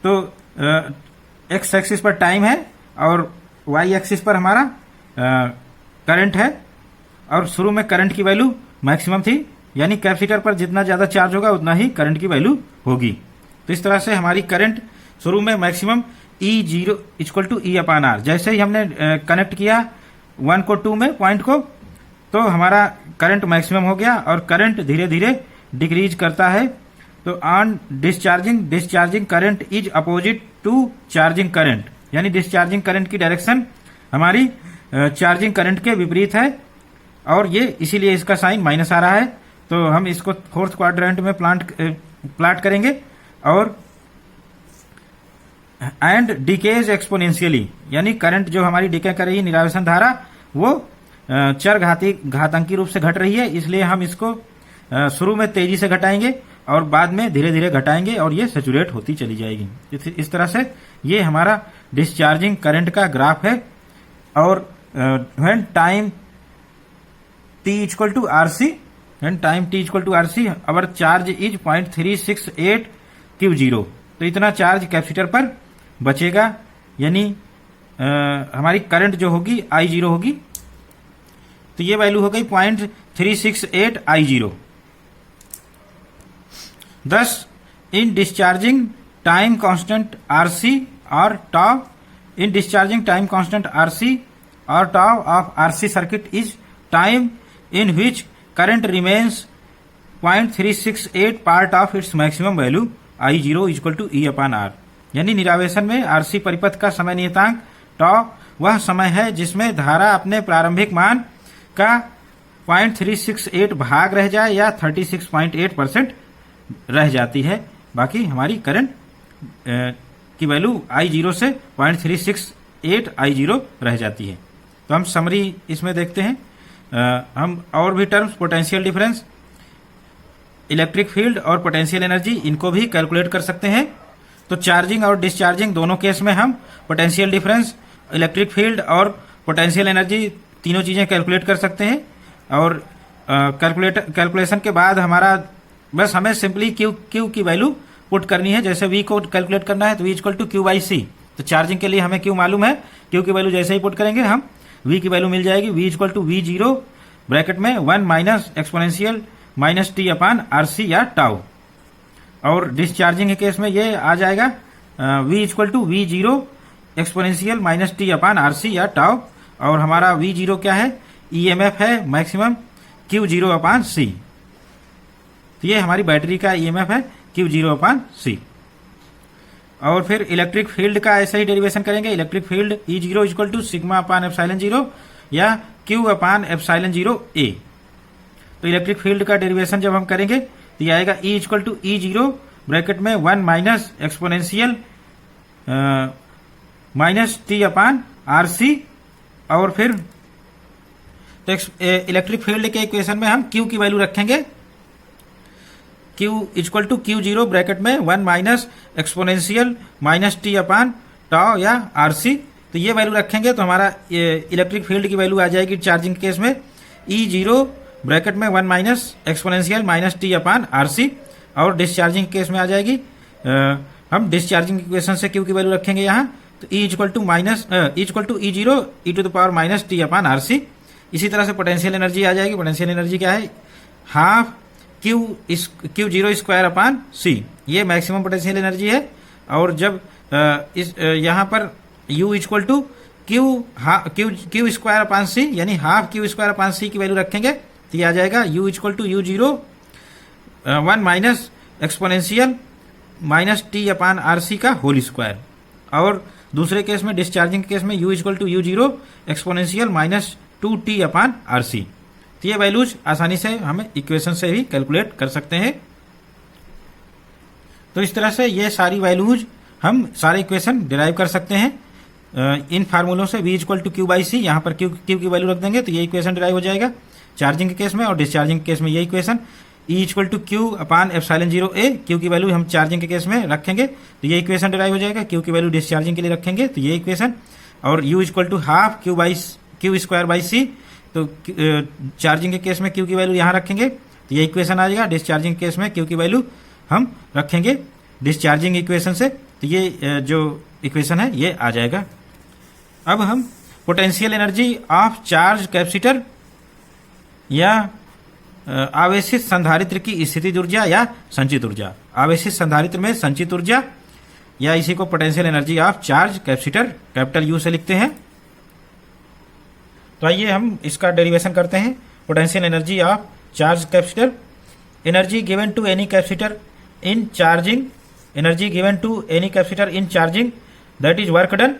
S1: तो एक्स एक्सिस पर टाइम है और वाई एक्सिस पर हमारा करंट है और शुरू में करंट की वैल्यू मैक्सिमम थी, यानी कैपेसिटर पर जितना ज्यादा चार्ज होगा उतना ही करंट की वैल्यू होगी। तो इस तरह से हमारी करंट शुरू में maximum E zero equal to e upon R. जैसे ही हमने कनेक्ट किया 1 को 2 में पॉइंट को, तो हमारा करंट मैक्सिमम हो गया और करंट धीरे धीरे डिक्रीज करता है। तो on discharging current is opposite to charging current, यानी डिस्चार्जिंग करंट की डायरेक्शन हमारी चार्जिंग करंट के विपरीत है और ये इसीलिए इसका साइन माइनस आ रहा है। तो हम इसको फोर्थ क्वाड्रेंट में प्लाट करेंगे और एंड डिकेज एक्सपोनेंशियली, यानी करंट जो हमारी डिके कर रही है निरावेशन धारा वो चर घातांकी रूप से घट रही है, इसलिए हम इसको शुरू में तेजी से घटाएंगे और बाद में धीरे धीरे घटाएंगे और ये सैचुरेट होती चली जाएगी। इस तरह से ये हमारा डिस्चार्जिंग करंट का ग्राफ है। और when time t equal to RC, when time t equal to RC our charge is 0.368 Q0। तो इतना चार्ज कैपेसिटर पर बचेगा, यानी हमारी करंट जो होगी आई जीरो होगी। तो ये वैल्यू हो गई 0.368 I zero. Thus, in discharging time constant RC or tau, in discharging time constant RC or tau of RC circuit is time in which current remains 0.368 part of its maximum value I0 equal to E upon R। यानी निरावेशन में RC परिपथ का समय नियतांक tau वह समय है जिसमें धारा अपने प्रारंभिक मान का 0.368 भाग रह जाए या 36.8% रह जाती है, बाकी हमारी करंट की वैल्यू I0 से 0.368 I0 रह जाती है। तो हम समरी इसमें देखते हैं। हम और भी terms potential difference, electric field और पोटेंशियल एनर्जी इनको भी कैलकुलेट कर सकते हैं। तो चार्जिंग और डिस्चार्जिंग दोनों केस में हम पोटेंशियल डिफरेंस, इलेक्ट्रिक फील्ड और पोटेंशियल एनर्जी तीनों चीजें कैलकुलेट कर सकते हैं। और कैलकुलेशन के बाद हमारा बस हमें सिंपली क्यू की वैल्यू पुट करनी है। जैसे वी को कैलकुलेट करना है तो V equal to Q by C. तो चार्जिंग के लिए हमें क्यू मालूम है, क्यू की वैल्यू जैसे ही पुट करेंगे हम वी की वैल्यू मिल जाएगी। V equal to V zero bracket में 1 minus exponential minus T upon RC या टाउ। और डिस्चार्जिंग के केस में ये आ जाएगा V equal to V zero exponential minus T upon RC या टाउ। और हमारा वी जीरो क्या है, ईएमएफ है maximum Q zero upon C. तो ये हमारी बैटरी का ईएमएफ है Q0 अपान सी। और फिर इलेक्ट्रिक फील्ड का ऐसे ही डेरिवेशन करेंगे। Electric field E0 equal to sigma upon epsilon zero या Q upon epsilon zero A. तो इलेक्ट्रिक फील्ड का डेरिवेशन जब हम करेंगे तो ये आएगा E equal to E0 bracket में 1 minus exponential minus T upon RC. और फिर तो इलेक्ट्रिक फील्ड के इक्वेशन में हम Q की वैल्यू रखेंगे Q equal to Q0 bracket में 1 minus exponential minus T upon tau या आरसी। तो ये वैल्यू रखेंगे तो हमारा इलेक्ट्रिक फील्ड की वैल्यू आ जाएगी चार्जिंग केस में E0 ब्रैकेट में 1 minus exponential minus T upon RC. और डिस्चार्जिंग केस में आ जाएगी हम डिस्चार्जिंग इक्वेशन से Q की वैल्यू रखेंगे यहाँ। तो E equal to minus equal to E0 e to the power minus T upon RC. इसी तरह से पोटेंशियल एनर्जी आ जाएगी। पोटेंशियल एनर्जी क्या है, half Q zero square upon C. ये मैक्सिमम पोटेंशियल एनर्जी है। और जब इस यहाँ पर U equal to Q square upon C यानी half Q square upon C की वैल्यू रखेंगे तो ये आ जाएगा U equal to U0 1 minus exponential minus T upon RC का होल स्क्वायर। और दूसरे केस में डिस्चार्जिंग केस में U equal to U0 exponential minus 2t upon RC. तो ये वैल्यूज आसानी से हम इक्वेशन से भी कैलकुलेट कर सकते हैं। तो इस तरह से ये सारी वैल्यूज हम सारे इक्वेशन डिराइव कर सकते हैं। इन फार्मूलों से V equal to Q by C, यहाँ पर क्यू की वैल्यू रख देंगे तो ये इक्वेशन डिराइव हो जाएगा चार्जिंग के केस में, और डिस्चार्जिंग के केस में ये equation E equal to Q upon epsilon 0 A, Q की वैल्यू हम चार्जिंग के केस में रखेंगे तो ये इक्वेशन डिराइव हो जाएगा, क्यू की वैल्यू डिस्चार्जिंग के लिए रखेंगे तो ये इक्वेशन, और U equal to half Q square by C, तो चार्जिंग के केस में क्यू की वैल्यू यहाँ रखेंगे तो ये इक्वेशन आ जाएगा, डिस्चार्जिंग के केस में क्यू की वैल्यू हम रखेंगे डिस्चार्जिंग इक्वेशन से, तो ये जो इक्वेशन है ये आ जाएगा। अब हम potential energy of charge capacitor या आवेशित संधारित्र की स्थितिज ऊर्जा या संचित ऊर्जा, आवेशित संधारित्र में संचित ऊर्जा, या इसी को potential energy of charge capacitor capital you से लिखते हैं। तो आइए हम इसका डेरिवेशन करते हैं। Potential energy of charge capacitor, energy given to any capacitor in charging, energy given to any capacitor in charging, that is work done,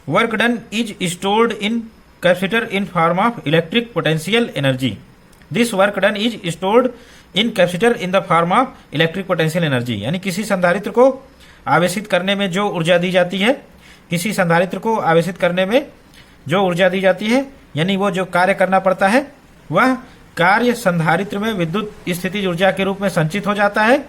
S1: work done is stored in capacitor in form of electric potential energy. This work done is stored in capacitor in the form of electric potential energy. यानी किसी संधारित्र को आवेशित करने में जो ऊर्जा दी जाती है, किसी संधारित्र को आवेशित करने में जो ऊर्जा दी जाती है, यानी वो जो कार्य करना पड़ता है वह कार्य संधारित्र में विद्युत स्थितिज ऊर्जा के रूप में संचित हो जाता है।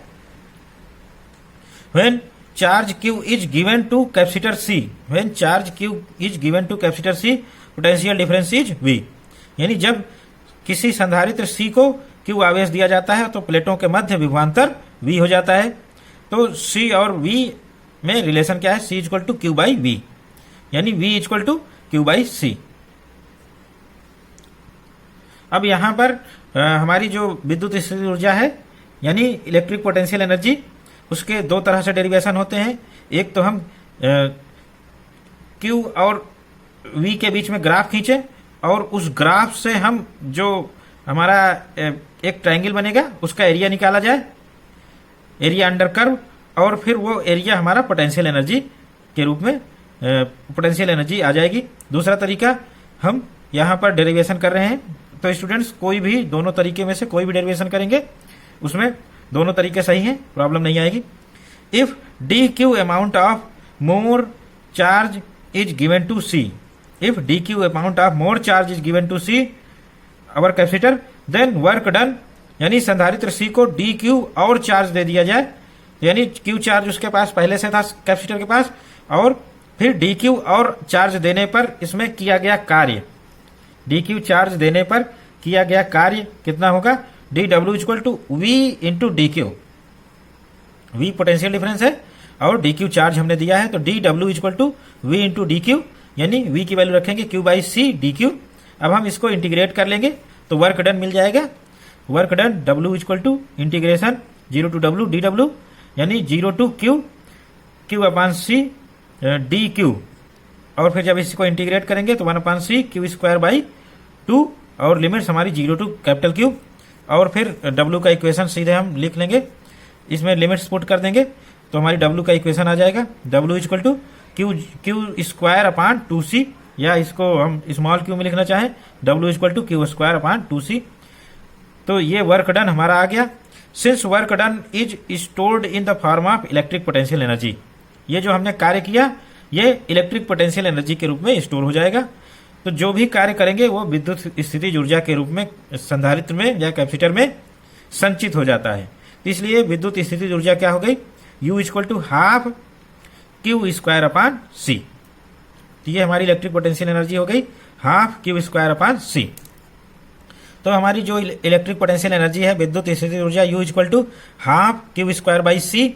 S1: When charge Q is given to capacitor C, when charge Q is given to capacitor C, potential difference is V। यानी जब किसी संधारित्र C को Q आवेश दिया जाता है तो प्लेटों के मध्य विभवांतर V हो जाता है। तो C और V में रिलेशन क्या है, C equal to Q by V, यानी V equal to Q by C. अब यहां पर हमारी जो विद्युत स्थितिज ऊर्जा है यानी इलेक्ट्रिक पोटेंशियल एनर्जी, उसके दो तरह से डेरिवेशन होते हैं। एक तो हम Q और V के बीच में ग्राफ खींचे और उस ग्राफ से हम जो हमारा एक ट्रायंगल बनेगा उसका एरिया निकाला जाए, एरिया अंडर कर्व, और फिर वो एरिया हमारा पोटेंशियल एनर्जी के रूप में पोटेंशियल एनर्जी आ जाएगी। दूसरा तरीका हम यहाँ पर डेरिवेशन कर रहे हैं, तो स्टूडेंट्स कोई भी दोनों तरीके में से कोई भी डेरिवेशन करेंगे उसमें दोनों तरीके सही हैं, प्रॉब्लम नहीं आएगी। If d Q amount of more charge is given to C, if d Q amount of more charge is given to C our capacitor, then work done, यानी संधारित्र सी को डी क्यू और charge दे दिया जाए, यानी Q charge उसके पास पहले से था कैपेसिटर के पास, और फिर डी क्यू और चार्ज देने पर इसमें किया गया कार्य, डी क्यू चार्ज देने पर किया गया कार्य कितना होगा, d W equal to V into d Q, V potential difference है और डी क्यू चार्ज हमने दिया है, तो d W equal to V into d Q, यानी वी की वैल्यू रखेंगे Q by C d Q. अब हम इसको इंटीग्रेट कर लेंगे तो वर्क डन मिल जाएगा, work done W equal to integration 0 to W d W, यानी 0 to Q Q upon C d Q, और फिर जब इसको इंटीग्रेट करेंगे तो 1 upon C Q square by 2, और लिमिट्स हमारी 0 टू कैपिटल क्यू, और फिर W का इक्वेशन सीधे हम लिख लेंगे, इसमें लिमिट्स पुट कर देंगे तो हमारी W का इक्वेशन आ जाएगा, W equal to Q square upon 2C, या इसको हम स्मॉल क्यू में लिखना चाहें W equal to Q square upon 2C। तो ये वर्क डन हमारा आ गया। Since work done is stored in the form of electric potential energy, ये जो हमने कार्य किया ये इलेक्ट्रिक पोटेंशियल एनर्जी के रूप में स्टोर हो जाएगा। तो जो भी कार्य करेंगे वो विद्युत स्थितिज ऊर्जा के रूप में संधारित्र में या कैपेसिटर में संचित हो जाता है। इसलिए विद्युत स्थितिज ऊर्जा क्या हो गई, U equal to half Q square upon C. तो ये हमारी इलेक्ट्रिक पोटेंशियल एनर्जी हो गई half Q square upon C. तो हमारी जो इलेक्ट्रिक पोटेंशियल एनर्जी है विद्युत स्थितिज ऊर्जा U equal to half Q square by C,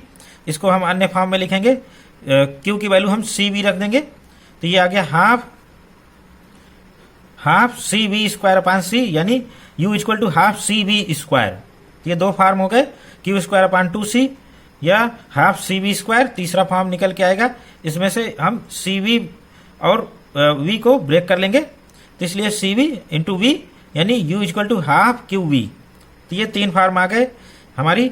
S1: इसको हम अन्य फॉर्म में लिखेंगे, क्यू की वैल्यू हम सी वी रख देंगे, तो ये आ गया half C V square upon C, यानी U equal to half C V square. ये दो फॉर्म हो गए, क्यू स्क्वायर अपान 2C या हाफ सी वी स्क्वायर, तीसरा फॉर्म निकल के आएगा, इसमें से हम सी वी और V को ब्रेक कर लेंगे, तो इसलिए सी वी इंटू वी यानी U equal to half Q V. तो ये तीन फॉर्म आ गए हमारी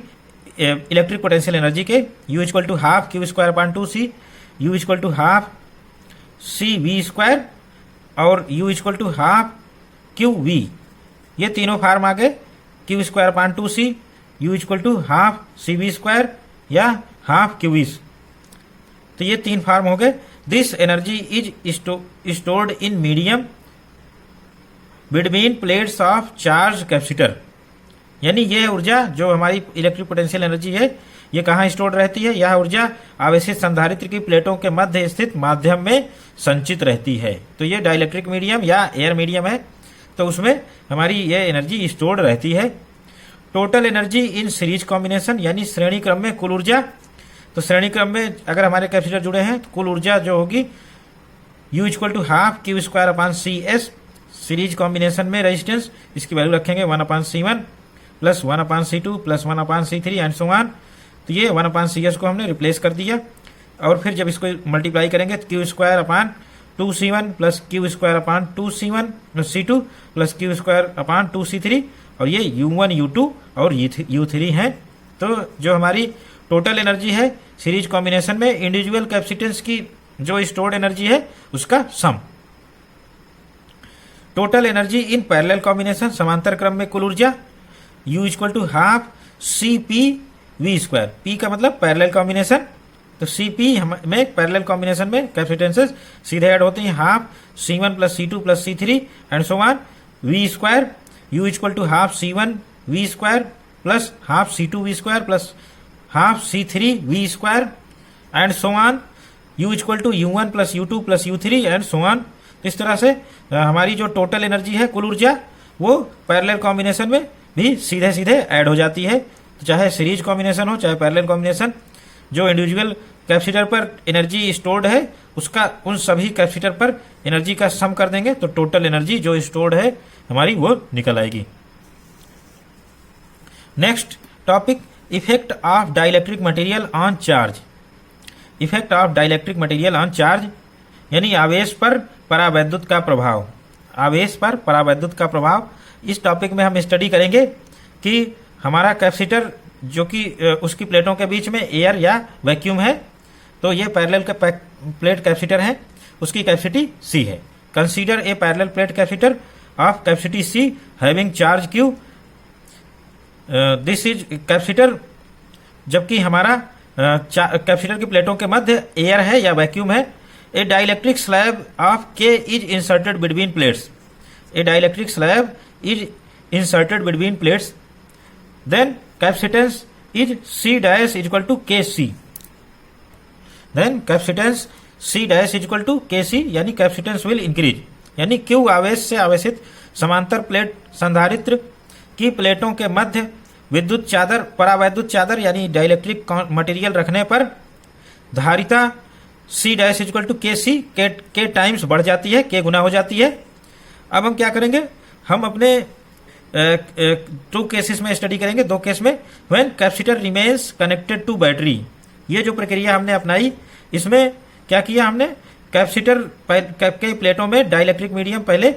S1: इलेक्ट्रिक पोटेंशियल एनर्जी के, U equal to half Q square upon 2C, U equal to half C V square और U equal to half Q we. ये तीनों फॉर्म आ गए, Q square upon 2C, U equal to half C V square या half Q V. तो ये तीन form हो गए this energy is stored in medium between plates of charge capacitor. यानी यह ऊर्जा जो हमारी इलेक्ट्रिक पोटेंशियल एनर्जी है, ये कहाँ स्टोर रहती है? यह ऊर्जा आवेशित संधारित्र की प्लेटों के मध्य स्थित माध्यम में संचित रहती है। तो ये डाइलेक्ट्रिक मीडियम या एयर मीडियम है, तो उसमें हमारी ये एनर्जी स्टोर्ड रहती है। Total energy in series combination, यानी श्रेणी क्रम में कुल ऊर्जा। तो श्रेणी क्रम में अगर हमारे कैपेसिटर जुड़े हैं तो कुल ऊर्जा जो होगी U = half Q²/CS। Series combination में रेजिस्टेंस, इसकी वैल्यू रखेंगे 1/C1 plus 1/C2 plus 1/C3 and so on. तो ये 1/CS को हमने रिप्लेस कर दिया, और फिर जब इसको मल्टीप्लाई करेंगे तो Q²/2C1 plus Q²/2C2 plus Q²/2C3, और ये U1 U2 और U3 हैं। तो जो हमारी टोटल एनर्जी है सीरीज कॉम्बिनेशन में इंडिविजुअल कैपेसिटेंस की जो स्टोर्ड एनर्जी है उसका sum. Total energy in parallel combination, समांतर क्रम में कुल ऊर्जा U = हाफ CpV²। P का मतलब पैरेलल कॉम्बिनेशन, तो Cp में पैरेलल कॉम्बिनेशन में कैपेसिटेंसेस सीधे ऐड होते हैं, half C1 plus C2 plus C3 and so on. V² U = half C1V² plus half C2V² plus half C3V² and so on. U = U1 plus U2 plus U3 and so on. इस तरह से हमारी जो total energy है कुल ऊर्जा, वो parallel combination में भी सीधे सीधे ऐड हो जाती है। तो चाहे सीरीज कॉम्बिनेशन हो चाहे पैरेलल कॉम्बिनेशन, जो इंडिविजुअल कैपेसिटर पर एनर्जी स्टोर्ड है उसका उन सभी कैपेसिटर पर एनर्जी का सम कर देंगे तो टोटल एनर्जी जो स्टोर्ड है हमारी वो निकल आएगी। Next topic, effect of dielectric material on charge. Effect of dielectric material on charge यानी आवेश पर परावैद्युत का प्रभाव। आवेश पर परावैद्युत का प्रभाव, इस टॉपिक में हम स्टडी करेंगे कि हमारा कैपेसिटर जो कि उसकी प्लेटों के बीच में एयर या वैक्यूम है, तो ये पैरेलल प्लेट कैपेसिटर है, उसकी कैपेसिटी C है। Consider a parallel plate capacitor of capacity C having charge Q। This is capacitor, जबकि हमारा कैपेसिटर की प्लेटों के मध्य एयर है या वैक्यूम है। A dielectric slab of K is inserted between plates. A dielectric slab is inserted between plates, then capacitance is C' = Kc। Then capacitance C' = Kc, यानी capacitance will increase. यानी Q आवेश से आवेशित समांतर plate संधारित्र की प्लेटों के मध्य विद्युत चादर, परावैद्युत चादर यानी डाइलेक्ट्रिक मटेरियल रखने पर धारिता C' = Kc के टाइम्स बढ़ जाती है, K गुना हो जाती है। अब हम क्या करेंगे, हम अपने 2 केसेस में स्टडी करेंगे, 2 केस में। When capacitor remains connected to battery, ये जो प्रक्रिया हमने अपनाई, इसमें क्या किया हमने, कैपेसिटर के प्लेटों में डाइलेक्ट्रिक मीडियम पहले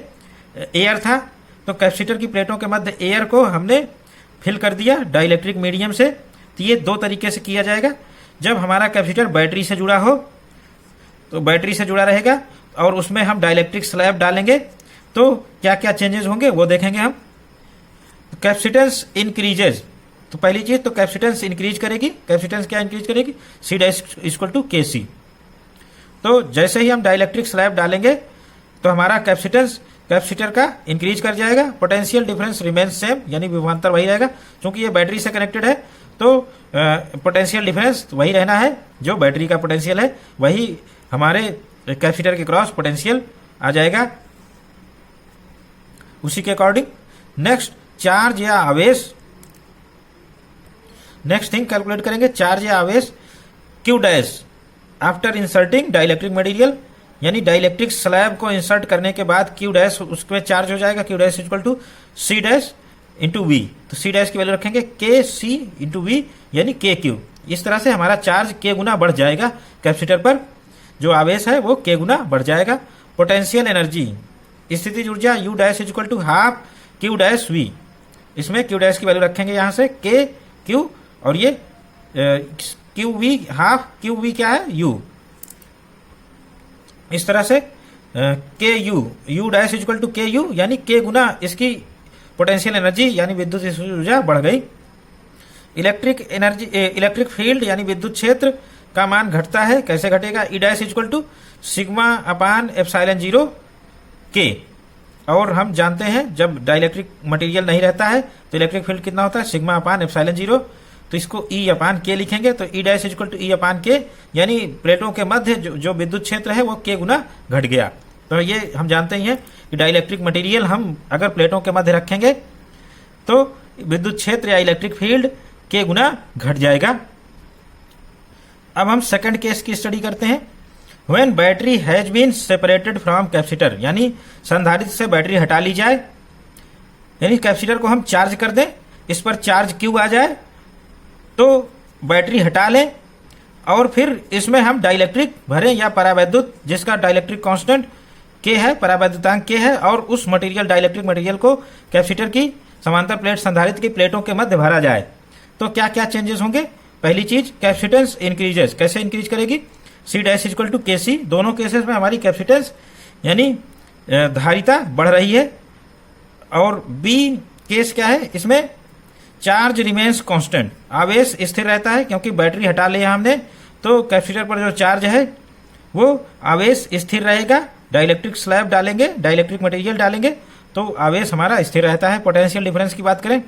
S1: एयर था, तो कैपेसिटर की प्लेटों के मध्य एयर को हमने फिल कर दिया डाइलेक्ट्रिक मीडियम से। तो ये 2 तरीके से किया जाएगा। जब हमारा कैपेसिटर बैटरी से जुड़ा हो तो बैटरी से जुड़ा रहेगा और उसमें हम डाइलेक्ट्रिक स्लैब डालेंगे, तो क्या क्या चेंजेस होंगे वो देखेंगे हम। कैपेसिटेंस इंक्रीजेज, तो पहली चीज तो कैपेसिटेंस इंक्रीज करेगी। कैपेसिटेंस क्या इंक्रीज करेगी, C' = Kc। तो जैसे ही हम डाइलेक्ट्रिक स्लैब डालेंगे तो हमारा कैपेसिटर का इंक्रीज कर जाएगा। पोटेंशियल डिफरेंस रिमेन्स सेम, यानी विभवांतर वही रहेगा। क्योंकि ये बैटरी से कनेक्टेड है तो पोटेंशियल डिफरेंस वही रहना है, जो बैटरी का पोटेंशियल है वही हमारे कैपेसिटर के क्रॉस पोटेंशियल आ जाएगा उसी के अकॉर्डिंग। नेक्स्ट, चार्ज या आवेश। नेक्स्ट थिंग कैलकुलेट करेंगे, चार्ज या आवेश Q' after inserting dielectric material, यानी डाइलेक्ट्रिक स्लैब को इंसर्ट करने के बाद Q' उसमें चार्ज हो जाएगा। Q' = C' × V। तो C' की वैल्यू रखेंगे Kc × V, यानी KQ। इस तरह से हमारा चार्ज K गुना बढ़ जाएगा, कैपेसिटर पर जो आवेश है वो K गुना बढ़ जाएगा। पोटेंशियल एनर्जी, स्थितिज ऊर्जा U' = हाफ Q'(V)। इसमें Q' की वैल्यू रखेंगे यहाँ से KQ, और ये QV हाफ QV क्या है, U। इस तरह से KU, U' = KU, यानी K गुना इसकी पोटेंशियल एनर्जी यानी विद्युत ऊर्जा बढ़ गई। इलेक्ट्रिक फील्ड यानी विद्युत क्षेत्र का मान घटता है, कैसे घटेगा, E' = सिग्मा अपान एप्सिलॉन 0 के। और हम जानते हैं जब डाइलेक्ट्रिक मटेरियल नहीं रहता है तो इलेक्ट्रिक फील्ड कितना होता है, सिग्मा अपान एप्सिलॉन 0। तो इसको ई अपान के लिखेंगे, तो ई dash equal to e upon K, यानी प्लेटों के मध्य जो विद्युत क्षेत्र है वो के गुना घट गया। तो ये हम जानते ही हैं कि डाइलेक्ट्रिक मटेरियल हम अगर प्लेटों के मध्य रखेंगे तो विद्युत क्षेत्र या इलेक्ट्रिक फील्ड के गुना घट जाएगा। अब हम सेकंड केस की स्टडी करते हैं। When battery has been separated from capacitor, यानी संधारित्र से बैटरी हटा ली जाए, यानी कैपेसिटर को हम चार्ज कर दें, इस पर चार्ज क्यू आ जाए तो बैटरी हटा लें और फिर इसमें हम डाइलेक्ट्रिक भरें या परावैद्युत, जिसका डाइलेक्ट्रिक कांस्टेंट के है, परावैद्युतांक के है, और उस मटेरियल डाइलेक्ट्रिक मटेरियल को कैपेसिटर की समांतर प्लेट संधारित्र की प्लेटों के मध्य भरा जाए। तो क्या क्या चेंजेस होंगे? पहली चीज, कैपेसिटेंस इंक्रीजेस। कैसे इंक्रीज करेगी? सी डैश इक्वल टू के सी। दोनों केसेस में हमारी कैपेसिटेंस यानी धारिता बढ़ रही है। और बी केस क्या है? इसमें चार्ज रिमेन्स कांस्टेंट, आवेश स्थिर रहता है, क्योंकि बैटरी हटा लिया हमने तो कैपेसिटर पर जो चार्ज है वो आवेश स्थिर रहेगा। डाइलेक्ट्रिक स्लैब डालेंगे, डाइलेक्ट्रिक मटेरियल डालेंगे तो आवेश हमारा स्थिर रहता है। पोटेंशियल डिफरेंस की बात करें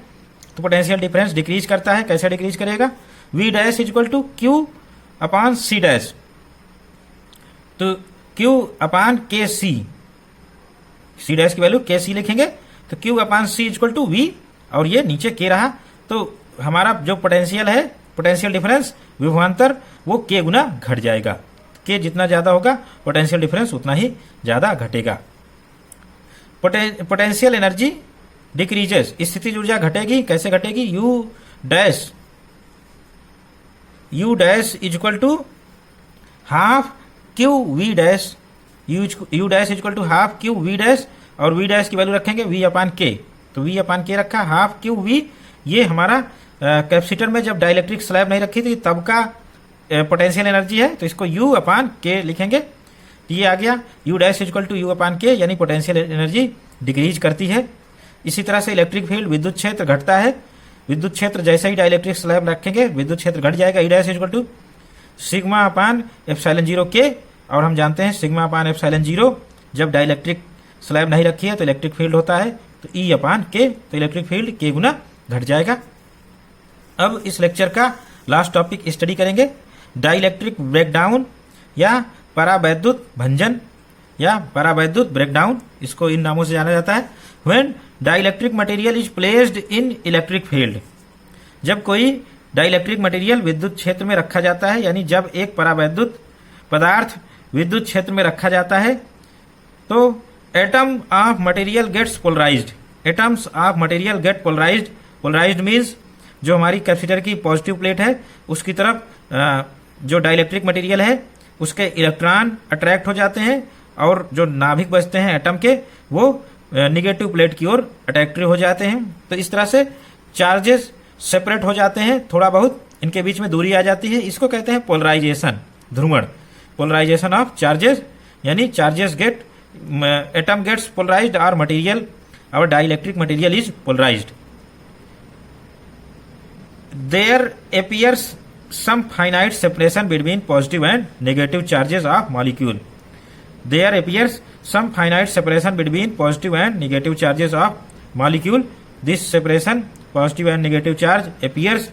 S1: तो पोटेंशियल डिफरेंस डिक्रीज करता है। कैसे डिक्रीज करेगा? V dash equal to Q upon C dash. तो क्यू अपान के सी, सी डैश की वैल्यू के सी लिखेंगे, तो Q upon C equal to V, और ये नीचे के रहा, तो हमारा जो पोटेंशियल है, पोटेंशियल डिफरेंस, विभवांतर, वो के गुना घट जाएगा। के जितना ज्यादा होगा पोटेंशियल डिफरेंस उतना ही ज्यादा घटेगा। पोटेंशियल एनर्जी डिक्रीजेस, स्थितिज ऊर्जा घटेगी। कैसे घटेगी? U dash equal to half Q V dash, U dash equal to half Q V dash, और वी डैश की वैल्यू रखेंगे वी अपान के। तो वी अपान के रखा, हाफ क्यू वी, ये हमारा कैपेसिटर में जब डाइलेक्ट्रिक स्लैब नहीं रखी थी तब का पोटेंशियल एनर्जी है, तो इसको यू अपान के लिखेंगे। तो ये आ गया U dash equal to U upon K, यानी पोटेंशियल एनर्जी डिक्रीज करती है। इसी तरह से इलेक्ट्रिक फील्ड, विद्युत क्षेत्र घटता है। विद्युत क्षेत्र जैसे ही डाइलेक्ट्रिक स्लैब रखेंगे विद्युत क्षेत्र घट जाएगा। E dash equal to sigma upon epsilon 0 के, और हम जानते हैं सिग्मा अपान एप्सिलॉन 0 जब डाइलेक्ट्रिक स्लैब नहीं रखी है तो इलेक्ट्रिक फील्ड होता है, तो ई अपान के, तो इलेक्ट्रिक फील्ड के गुना घट जाएगा। अब इस लेक्चर का लास्ट टॉपिक स्टडी करेंगे, डाइलेक्ट्रिक ब्रेकडाउन या परावैद्युत भंजन या परावैद्युत ब्रेकडाउन, इसको इन नामों से जाना जाता है। When dielectric material is placed in electric field, जब कोई डाइलेक्ट्रिक मटेरियल विद्युत क्षेत्र में रखा जाता है, यानी जब एक परावैद्युत पदार्थ विद्युत क्षेत्र में रखा जाता है तो atom of material gets polarized. Atoms of material get polarized. Polarized means जो हमारी कैपेसिटर की पॉजिटिव प्लेट है उसकी तरफ जो डाइलेक्ट्रिक मटेरियल है उसके इलेक्ट्रॉन अट्रैक्ट हो जाते हैं, और जो नाभिक बचते हैं एटम के वो निगेटिव प्लेट की ओर अट्रैक्टिव हो जाते हैं। तो इस तरह से चार्जेस सेपरेट हो जाते हैं, थोड़ा बहुत इनके बीच में दूरी आ जाती है। इसको कहते हैं पोलराइजेशन, ध्रुवण। पोलराइजेशन ऑफ चार्जेस, यानी charges get, atom gets polarized और मटेरियल, और dielectric material is polarized. There appears some finite separation between positive and negative charges of molecule. There appears some finite separation between positive and negative charges of molecule. This separation, positive and negative charge, appears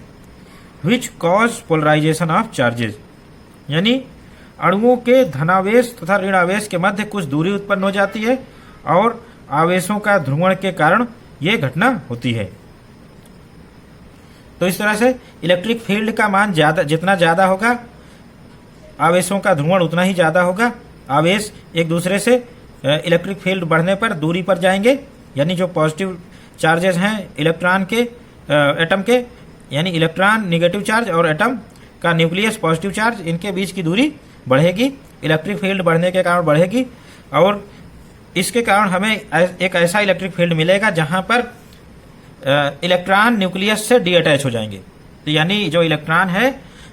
S1: which cause polarization of charges. यानी अणुओं के धनावेश तथा ऋणावेश के मध्य कुछ दूरी उत्पन्न हो जाती है और आवेशों का ध्रुवण के कारण यह घटना होती है। तो इस तरह से इलेक्ट्रिक फील्ड का मान जितना ज्यादा होगा आवेशों का ध्रुवण उतना ही ज्यादा होगा। आवेश एक दूसरे से इलेक्ट्रिक फील्ड बढ़ने पर दूरी पर जाएंगे, यानी जो पॉजिटिव चार्जेस हैं इलेक्ट्रॉन के, एटम के, यानी इलेक्ट्रॉन नेगेटिव चार्ज और एटम का न्यूक्लियस पॉजिटिव चार्ज, इनके बीच की दूरी बढ़ेगी। इलेक्ट्रिक फील्ड बढ़ने के कारण बढ़ेगी और इसके कारण हमें एक ऐसा इलेक्ट्रिक फील्ड मिलेगा जहां पर इलेक्ट्रॉन न्यूक्लियस से डी अटैच हो जाएंगे। तो यानी जो इलेक्ट्रॉन है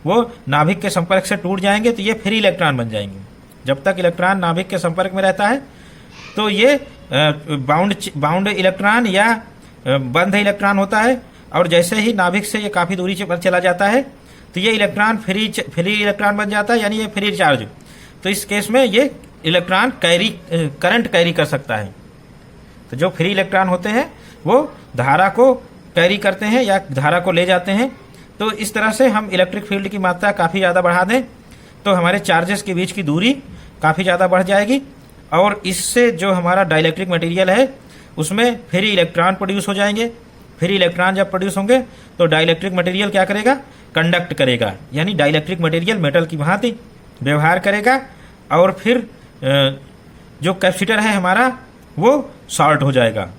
S1: वो नाभिक के संपर्क से टूट जाएंगे तो ये फ्री इलेक्ट्रॉन बन जाएंगे। जब तक इलेक्ट्रॉन नाभिक के संपर्क में रहता है तो ये बाउंड इलेक्ट्रॉन या बंध इलेक्ट्रॉन होता है, और जैसे ही नाभिक से ये काफी दूरी पर चला जाता है तो ये इलेक्ट्रॉन फ्री इलेक्ट्रॉन बन जाता है, यानी ये फ्री चार्ज। तो इस केस में ये इलेक्ट्रॉन करंट कैरी कर सकता है। तो जो फ्री इलेक्ट्रॉन होते हैं वो धारा को कैरी करते हैं या धारा को ले जाते हैं। तो इस तरह से हम इलेक्ट्रिक फील्ड की मात्रा काफ़ी ज़्यादा बढ़ा दें तो हमारे चार्जेस के बीच की दूरी काफ़ी ज़्यादा बढ़ जाएगी, और इससे जो हमारा डाइलेक्ट्रिक मटेरियल है उसमें फ्री इलेक्ट्रॉन प्रोड्यूस हो जाएंगे। फ्री इलेक्ट्रॉन जब प्रोड्यूस होंगे तो डाइलेक्ट्रिक मटेरियल क्या करेगा, कंडक्ट करेगा, यानी डाइलेक्ट्रिक मटेरियल मेटल की भांति व्यवहार करेगा, और फिर जो कैपेसिटर है हमारा वो शॉर्ट हो जाएगा।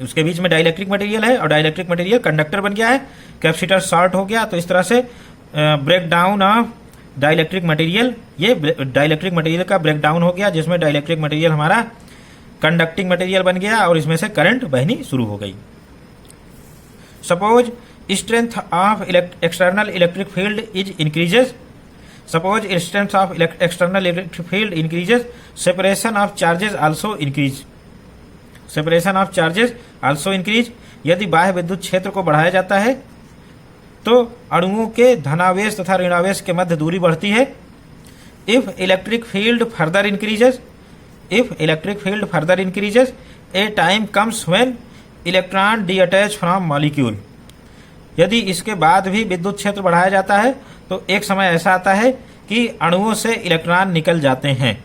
S1: उसके बीच में डाइलेक्ट्रिक मटेरियल है और डाइलेक्ट्रिक मटेरियल कंडक्टर बन गया है, कैपेसिटर शॉर्ट हो गया। तो इस तरह से break down of dielectric material, ये डाइलेक्ट्रिक मटेरियल का ब्रेक डाउन हो गया, जिसमें डाइलेक्ट्रिक मटेरियल हमारा कंडक्टिंग मटेरियल बन गया और इसमें से करंट बहनी शुरू हो गई। Suppose strength of external electric field is increases, suppose strength of external electric field increases, separation of charges also increase, separation of charges also increase. यदि बाह्य विद्युत क्षेत्र को बढ़ाया जाता है तो अणुओं के धनावेश तथा ऋणावेश के मध्य दूरी बढ़ती है। If electric field further increases, if electric field further increases, a time comes when electron detach from molecule. यदि इसके बाद भी विद्युत क्षेत्र बढ़ाया जाता है तो एक समय ऐसा आता है कि अणुओं से इलेक्ट्रॉन निकल जाते हैं,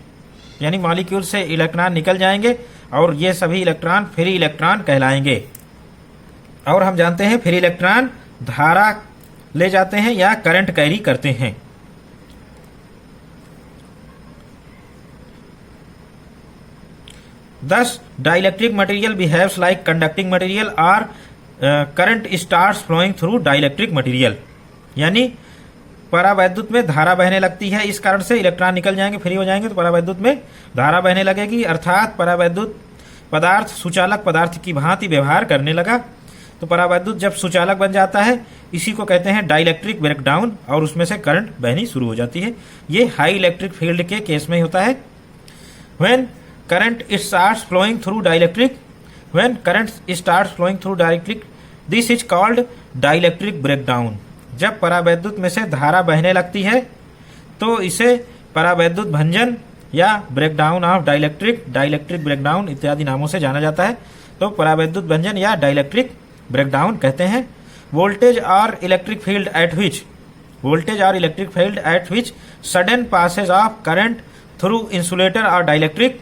S1: यानी मॉलिक्यूल से इलेक्ट्रॉन निकल जाएंगे और ये सभी इलेक्ट्रॉन फ्री इलेक्ट्रॉन कहलाएंगे। और हम जानते हैं फ्री इलेक्ट्रॉन धारा ले जाते हैं या करंट कैरी करते हैं। Thus, dielectric material behaves like conducting material or current starts flowing through dielectric material। यानी परावैद्युत में धारा बहने लगती है, इस कारण से इलेक्ट्रॉन निकल जाएंगे, फ्री हो जाएंगे, तो परावैद्युत में धारा बहने लगेगी, अर्थात परावैद्युत पदार्थ सुचालक पदार्थ की भांति व्यवहार करने लगा। तो परावैद्युत जब सुचालक बन जाता है इसी को कहते हैं डाइलेक्ट्रिक ब्रेकडाउन, और उसमें से करंट बहनी शुरू हो जाती है। ये हाई इलेक्ट्रिक फील्ड के केस में होता है। When current starts flowing through dielectric, when current starts flowing through dielectric, this is called dielectric breakdown. जब परावैद्युत में से धारा बहने लगती है तो इसे परावैद्युत भंजन या breakdown of dielectric, dielectric breakdown इत्यादि नामों से जाना जाता है। तो परावैद्युत भंजन या डाइलेक्ट्रिक ब्रेकडाउन कहते हैं। वोल्टेज और electric field at which, voltage और electric field at which sudden passage of current through insulator और dielectric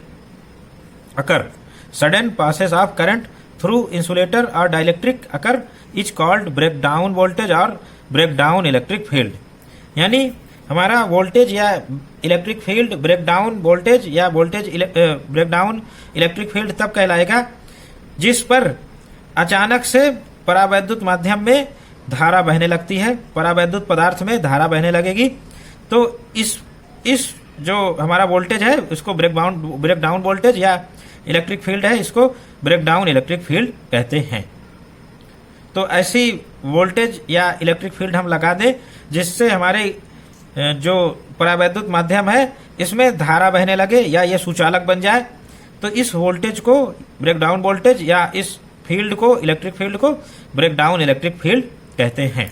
S1: occur, sudden passage of current through insulator और dielectric occur is called breakdown voltage और breakdown electric field. यानी हमारा voltage या electric field breakdown voltage या voltage breakdown electric field तब कहलाएगा जिस पर अचानक से परावैद्युत माध्यम में धारा बहने लगती है, परावैद्युत पदार्थ में धारा बहने लगेगी। तो इस जो हमारा वोल्टेज है उसको ब्रेकडाउन वोल्टेज या इलेक्ट्रिक फील्ड है, इसको ब्रेकडाउन इलेक्ट्रिक फील्ड कहते हैं। तो ऐसी वोल्टेज या इलेक्ट्रिक फील्ड हम लगा दें जिससे हमारे जो परावैद्युत माध्यम है इसमें धारा बहने लगे या ये सुचालक बन जाए, तो इस वोल्टेज को ब्रेकडाउन वोल्टेज या इस फील्ड को, इलेक्ट्रिक फील्ड को ब्रेकडाउन इलेक्ट्रिक फील्ड कहते हैं।